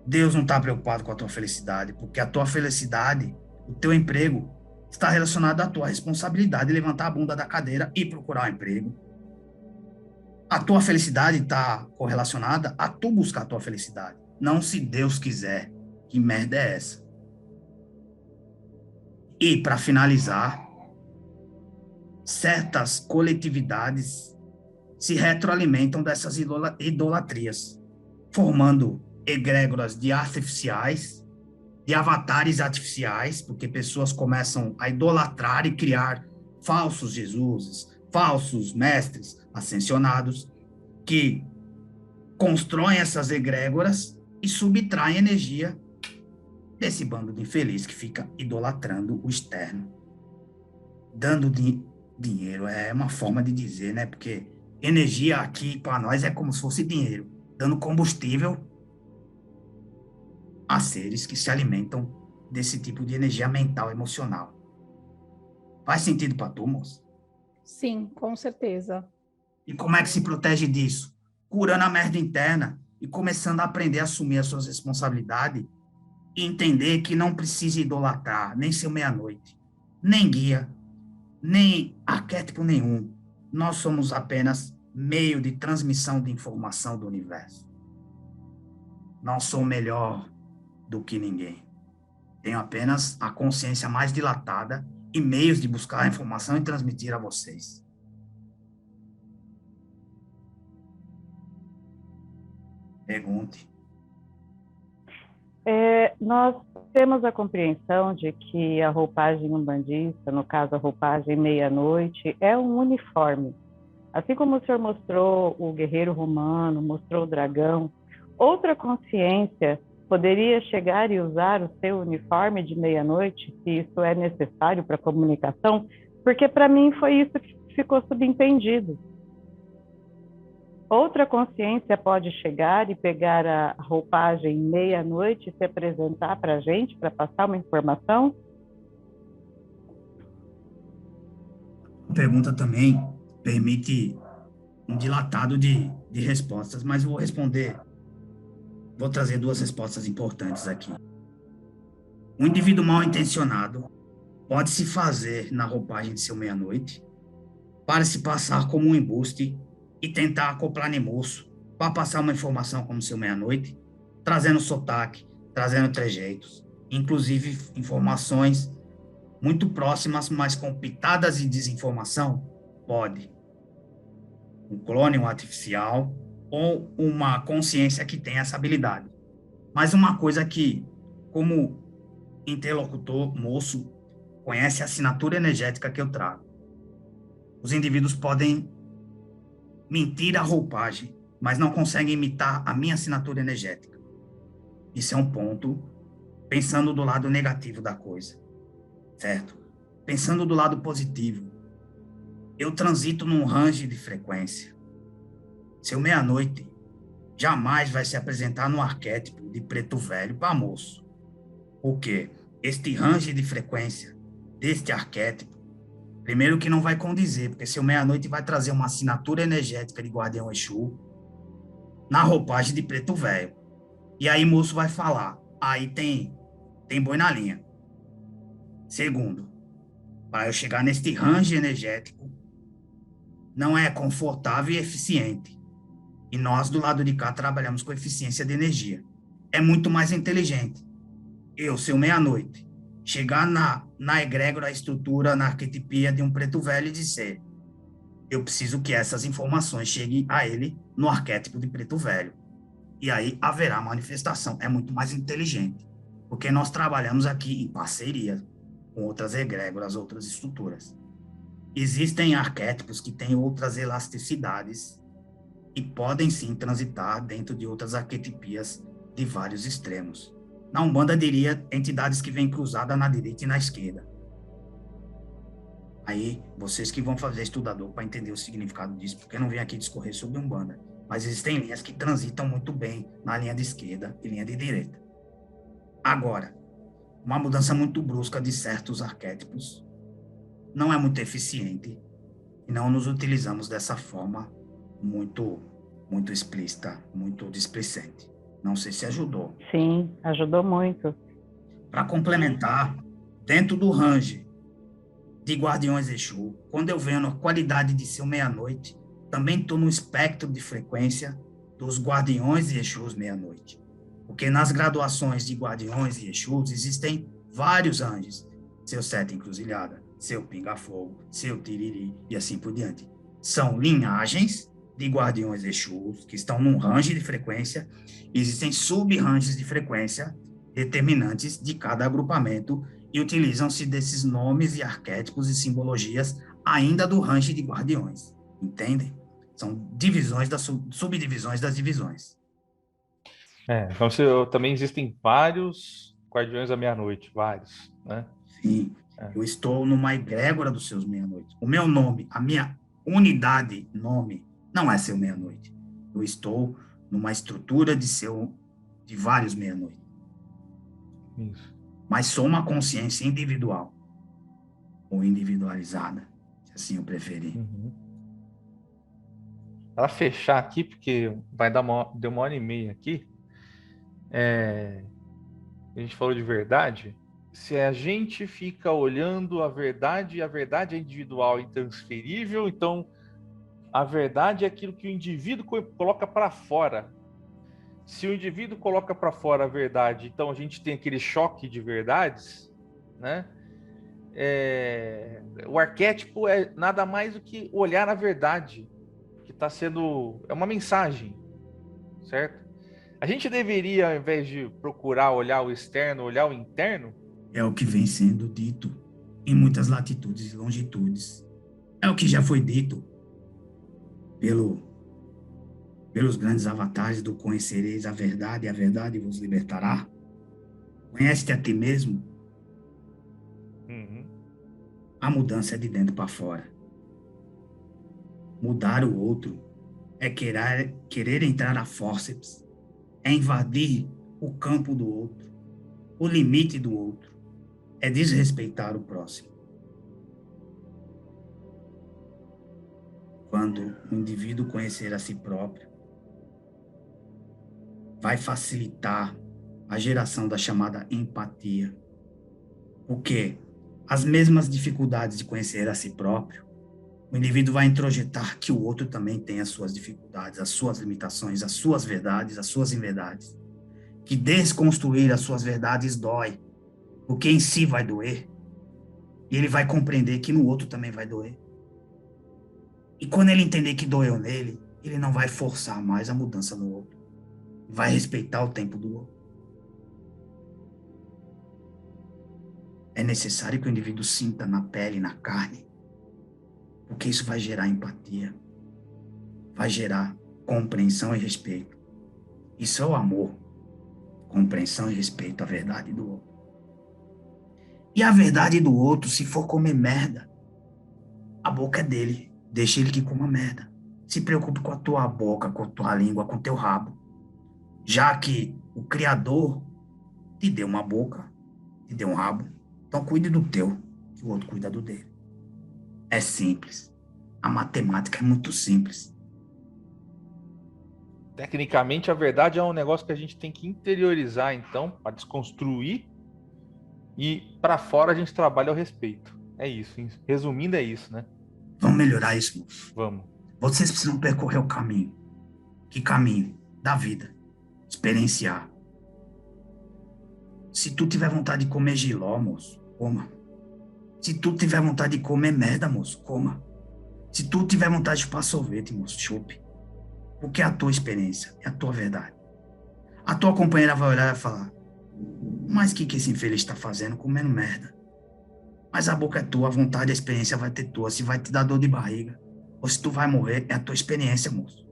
Deus não está preocupado com a tua felicidade, porque a tua felicidade, o teu emprego, está relacionado à tua responsabilidade de levantar a bunda da cadeira e procurar um emprego. A tua felicidade está correlacionada a tu buscar a tua felicidade. Não se Deus quiser. Que merda é essa? E, para finalizar, certas coletividades se retroalimentam dessas idolatrias, formando egrégoras de artificiais, de avatares artificiais, porque pessoas começam a idolatrar e criar falsos Jesuses, falsos mestres ascensionados, que constroem essas egrégoras e subtraem energia desse bando de infeliz que fica idolatrando o externo. Dando dinheiro é uma forma de dizer, né? Porque energia aqui para nós é como se fosse dinheiro, dando combustível a seres que se alimentam desse tipo de energia mental, emocional. Faz sentido para tu, moço? Sim, com certeza. E como é que se protege disso? Curando a merda interna e começando a aprender a assumir as suas responsabilidades e entender que não precisa idolatrar nem seu meia-noite, nem guia, nem arquétipo nenhum. Nós somos apenas meio de transmissão de informação do universo. Não sou melhor do que ninguém. Tenho apenas a consciência mais dilatada e meios de buscar a informação e transmitir a vocês. Pergunte. Nós temos a compreensão de que a roupagem umbandista, no caso a roupagem meia-noite, é um uniforme. Assim como o senhor mostrou o guerreiro romano, mostrou o dragão, outra consciência poderia chegar e usar o seu uniforme de meia-noite, se isso é necessário para a comunicação? Porque para mim foi isso que ficou subentendido. Outra consciência pode chegar e pegar a roupagem meia-noite e se apresentar para a gente, para passar uma informação? A pergunta também permite um dilatado de respostas, mas vou trazer duas respostas importantes aqui. Um indivíduo mal intencionado pode se fazer na roupagem de seu meia-noite para se passar como um embuste e tentar acoplar Nemoço para passar uma informação como seu meia-noite, trazendo sotaque, trazendo trejeitos, inclusive informações muito próximas, mas com pitadas de desinformação. Pode. Um clone, um artificial, ou uma consciência que tem essa habilidade. Mas uma coisa que, como interlocutor moço, conhece a assinatura energética que eu trago. Os indivíduos podem mentir a roupagem, mas não conseguem imitar a minha assinatura energética. Isso é um ponto, pensando do lado negativo da coisa, certo? Pensando do lado positivo, eu transito num range de frequência. Seu meia-noite jamais vai se apresentar no arquétipo de preto velho para moço. Por quê? Este range de frequência deste arquétipo, primeiro que não vai condizer, porque seu meia-noite vai trazer uma assinatura energética de Guardião Exu na roupagem de preto velho. E aí moço vai falar, aí tem boi na linha. Segundo, para eu chegar neste range energético, não é confortável e eficiente. E nós, do lado de cá, trabalhamos com eficiência de energia. É muito mais inteligente. Eu, seu meia-noite, chegar na egrégora, a estrutura, na arquetipia de um preto velho e dizer: eu preciso que essas informações cheguem a ele no arquétipo de preto velho. E aí haverá manifestação. É muito mais inteligente. Porque nós trabalhamos aqui em parceria com outras egrégoras, outras estruturas. Existem arquétipos que têm outras elasticidades e podem sim transitar dentro de outras arquetipias de vários extremos. Na Umbanda diria entidades que vêm cruzadas na direita e na esquerda. Aí, vocês que vão fazer estudador para entender o significado disso, porque eu não venho aqui discorrer sobre Umbanda, mas existem linhas que transitam muito bem na linha de esquerda e linha de direita. Agora, uma mudança muito brusca de certos arquétipos não é muito eficiente e não nos utilizamos dessa forma muito explícita, muito displicente. Não sei se ajudou. Sim, ajudou muito. Para complementar, dentro do range de Guardiões Exu, quando eu venho na qualidade de seu meia-noite, também estou no espectro de frequência dos Guardiões e Exus meia-noite. Porque nas graduações de Guardiões e Exus existem vários ranges. Seu Sete Encruzilhada, seu Pinga-Fogo, seu Tiriri e assim por diante. São linhagens de Guardiões Exus que estão num range de frequência. Existem sub-ranges de frequência determinantes de cada agrupamento e utilizam-se desses nomes e arquétipos e simbologias ainda do range de Guardiões. Entendem? São divisões das subdivisões das divisões. Então também existem vários Guardiões da Meia-Noite, vários, né? Sim, eu estou numa egrégora dos seus meia-noite. O meu nome, a minha unidade nome, não é seu meia-noite. Eu estou numa estrutura de vários meia-noite. Isso. Mas sou uma consciência individual ou individualizada, se assim eu preferir. Uhum. Para fechar aqui, porque vai dar deu 1h30 aqui, a gente falou de verdade. Se a gente fica olhando a verdade, e a verdade é individual e intransferível, então a verdade é aquilo que o indivíduo coloca para fora. Se o indivíduo coloca para fora a verdade, então a gente tem aquele choque de verdades, né? O arquétipo é nada mais do que olhar a verdade, que está sendo... É uma mensagem, certo? A gente deveria, ao invés de procurar olhar o externo, olhar o interno? É o que vem sendo dito em muitas latitudes e longitudes. É o que já foi dito pelos grandes avatares do conhecereis a verdade vos libertará. Conhece-te a ti mesmo. Uhum. A mudança é de dentro para fora. Mudar o outro é querer entrar a fórceps, é invadir o campo do outro, o limite do outro, é desrespeitar o próximo. Quando o indivíduo conhecer a si próprio, vai facilitar a geração da chamada empatia. Porque as mesmas dificuldades de conhecer a si próprio, o indivíduo vai introjetar que o outro também tem as suas dificuldades, as suas limitações, as suas verdades, as suas inverdades. Que desconstruir as suas verdades dói, porque em si vai doer. E ele vai compreender que no outro também vai doer. E quando ele entender que doeu nele, ele não vai forçar mais a mudança no outro. Vai respeitar o tempo do outro. É necessário que o indivíduo sinta na pele, na carne, porque isso vai gerar empatia, vai gerar compreensão e respeito. Isso é o amor, compreensão e respeito à verdade do outro. E a verdade do outro, se for comer merda, a boca é dele, deixa ele que coma merda. Se preocupe com a tua boca, com a tua língua, com o teu rabo. Já que o Criador te deu uma boca, te deu um rabo, então cuide do teu, que o outro cuida do dele. É simples. A matemática é muito simples. Tecnicamente, a verdade é um negócio que a gente tem que interiorizar, então, para desconstruir. E para fora a gente trabalha o respeito. É isso. Resumindo, é isso, né? Vamos melhorar isso, moço. Vamos. Vocês precisam percorrer o caminho. Que caminho? Da vida. Experienciar. Se tu tiver vontade de comer jiló, moço, coma. Se tu tiver vontade de comer merda, moço, coma. Se tu tiver vontade de chupar sorvete, moço, chupe. Porque é a tua experiência, é a tua verdade. A tua companheira vai olhar e vai falar: mas o que esse infeliz está fazendo comendo merda? Mas a boca é tua, a vontade e a experiência vai ter tua. Se vai te dar dor de barriga, ou se tu vai morrer, é a tua experiência, moço.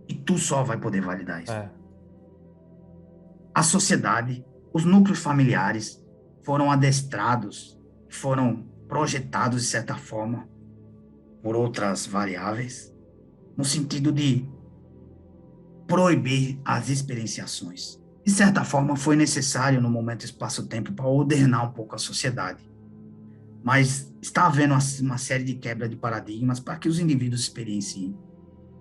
E tu só vai poder validar isso. A sociedade, os núcleos familiares foram adestrados, foram projetados de certa forma por outras variáveis, no sentido de proibir as experienciações. De certa forma, foi necessário no momento espaço-tempo para ordenar um pouco a sociedade. Mas está havendo uma série de quebra de paradigmas para que os indivíduos experienciem,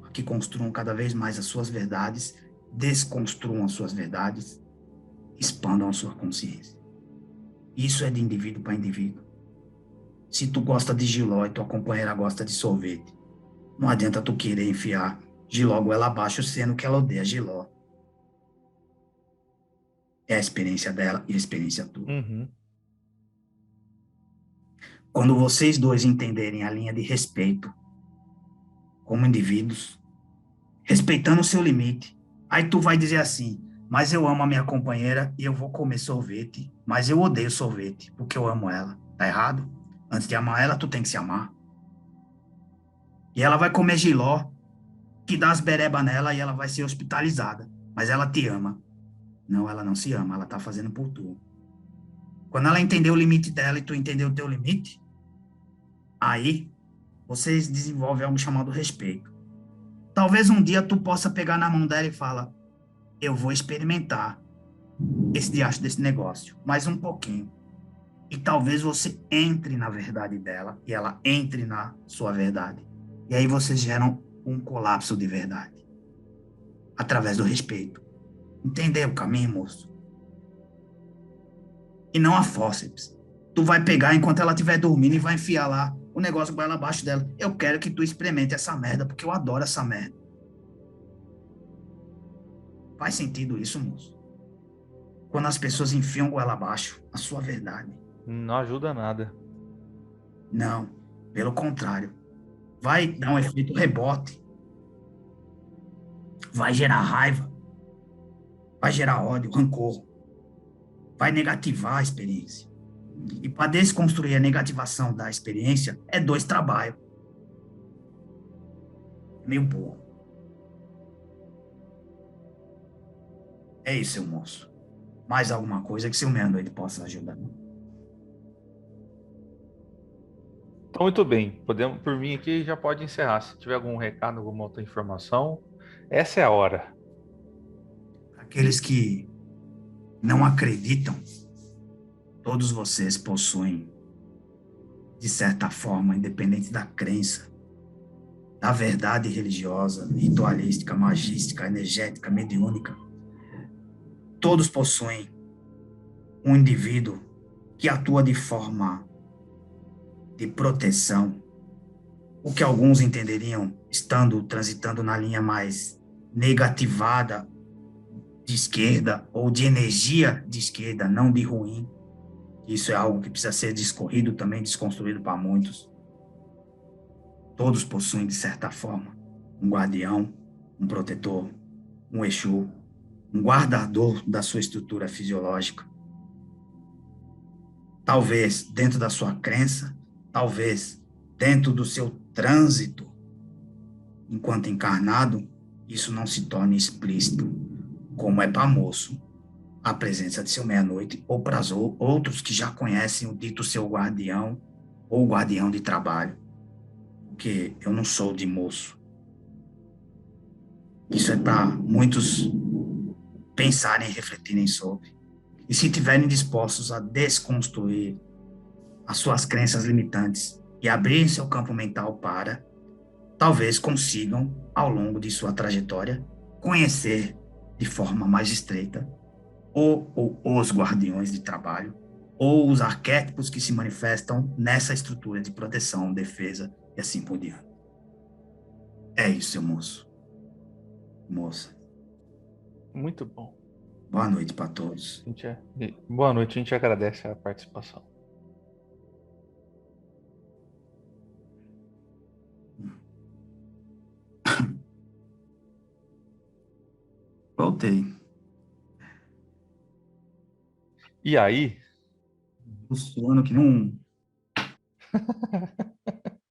para que construam cada vez mais as suas verdades, desconstruam as suas verdades, expandam a sua consciência. Isso é de indivíduo para indivíduo. Se tu gosta de jiló e tua companheira gosta de sorvete, não adianta tu querer enfiar jiló goela abaixo, sendo que ela odeia jiló. É a experiência dela e a experiência tua. Uhum. Quando vocês dois entenderem a linha de respeito como indivíduos, respeitando o seu limite, aí tu vai dizer assim: mas eu amo a minha companheira e eu vou comer sorvete, mas eu odeio sorvete, porque eu amo ela. Tá errado? Antes de amar ela, tu tem que se amar. E ela vai comer jiló, que dá as bereba nela e ela vai ser hospitalizada. Mas ela te ama. Não, ela não se ama, ela tá fazendo por tu. Quando ela entender o limite dela e tu entender o teu limite, aí vocês desenvolvem algo chamado respeito. Talvez um dia tu possa pegar na mão dela e falar: eu vou experimentar esse diacho desse negócio, mais um pouquinho. E talvez você entre na verdade dela e ela entre na sua verdade. E aí vocês geram um colapso de verdade. Através do respeito. Entender o caminho, moço? E não a fórceps. Tu vai pegar enquanto ela estiver dormindo e vai enfiar lá o negócio goela abaixo dela. Eu quero que tu experimente essa merda, porque eu adoro essa merda. Faz sentido isso, moço? Quando as pessoas enfiam goela abaixo a sua verdade. Não ajuda nada. Não, pelo contrário. Vai dar um efeito rebote. Vai gerar raiva. vai gerar ódio, rancor, vai negativar a experiência. E para desconstruir a negativação da experiência, é 2 trabalhos. É meio burro. É isso, seu moço. Mais alguma coisa que seu meia-noite possa ajudar? Então, muito bem. Podemos, por mim aqui, já pode encerrar. Se tiver algum recado, alguma outra informação, essa é a hora. Aqueles que não acreditam, todos vocês possuem, de certa forma, independente da crença, da verdade religiosa, ritualística, magística, energética, mediúnica, todos possuem um indivíduo que atua de forma de proteção, o que alguns entenderiam estando transitando na linha mais negativada de esquerda ou de energia de esquerda, não de ruim. Isso é algo que precisa ser discorrido também, desconstruído para muitos. Todos possuem, de certa forma, um guardião, um protetor, um Exu, um guardador da sua estrutura fisiológica. Talvez dentro da sua crença, talvez dentro do seu trânsito enquanto encarnado, isso não se torne explícito, como é para moço a presença de seu meia-noite, ou para outros que já conhecem o dito seu guardião, ou guardião de trabalho, porque eu não sou de moço. Isso é para muitos pensarem e refletirem sobre. E se estiverem dispostos a desconstruir as suas crenças limitantes e abrir seu campo mental para, talvez consigam, ao longo de sua trajetória, conhecer de forma mais estreita ou os guardiões de trabalho, ou os arquétipos que se manifestam nessa estrutura de proteção, defesa e assim por diante. É isso, seu moço. Moça. Muito bom. Boa noite para todos. Boa noite, a gente agradece a participação. Voltei. E aí? O suando que não.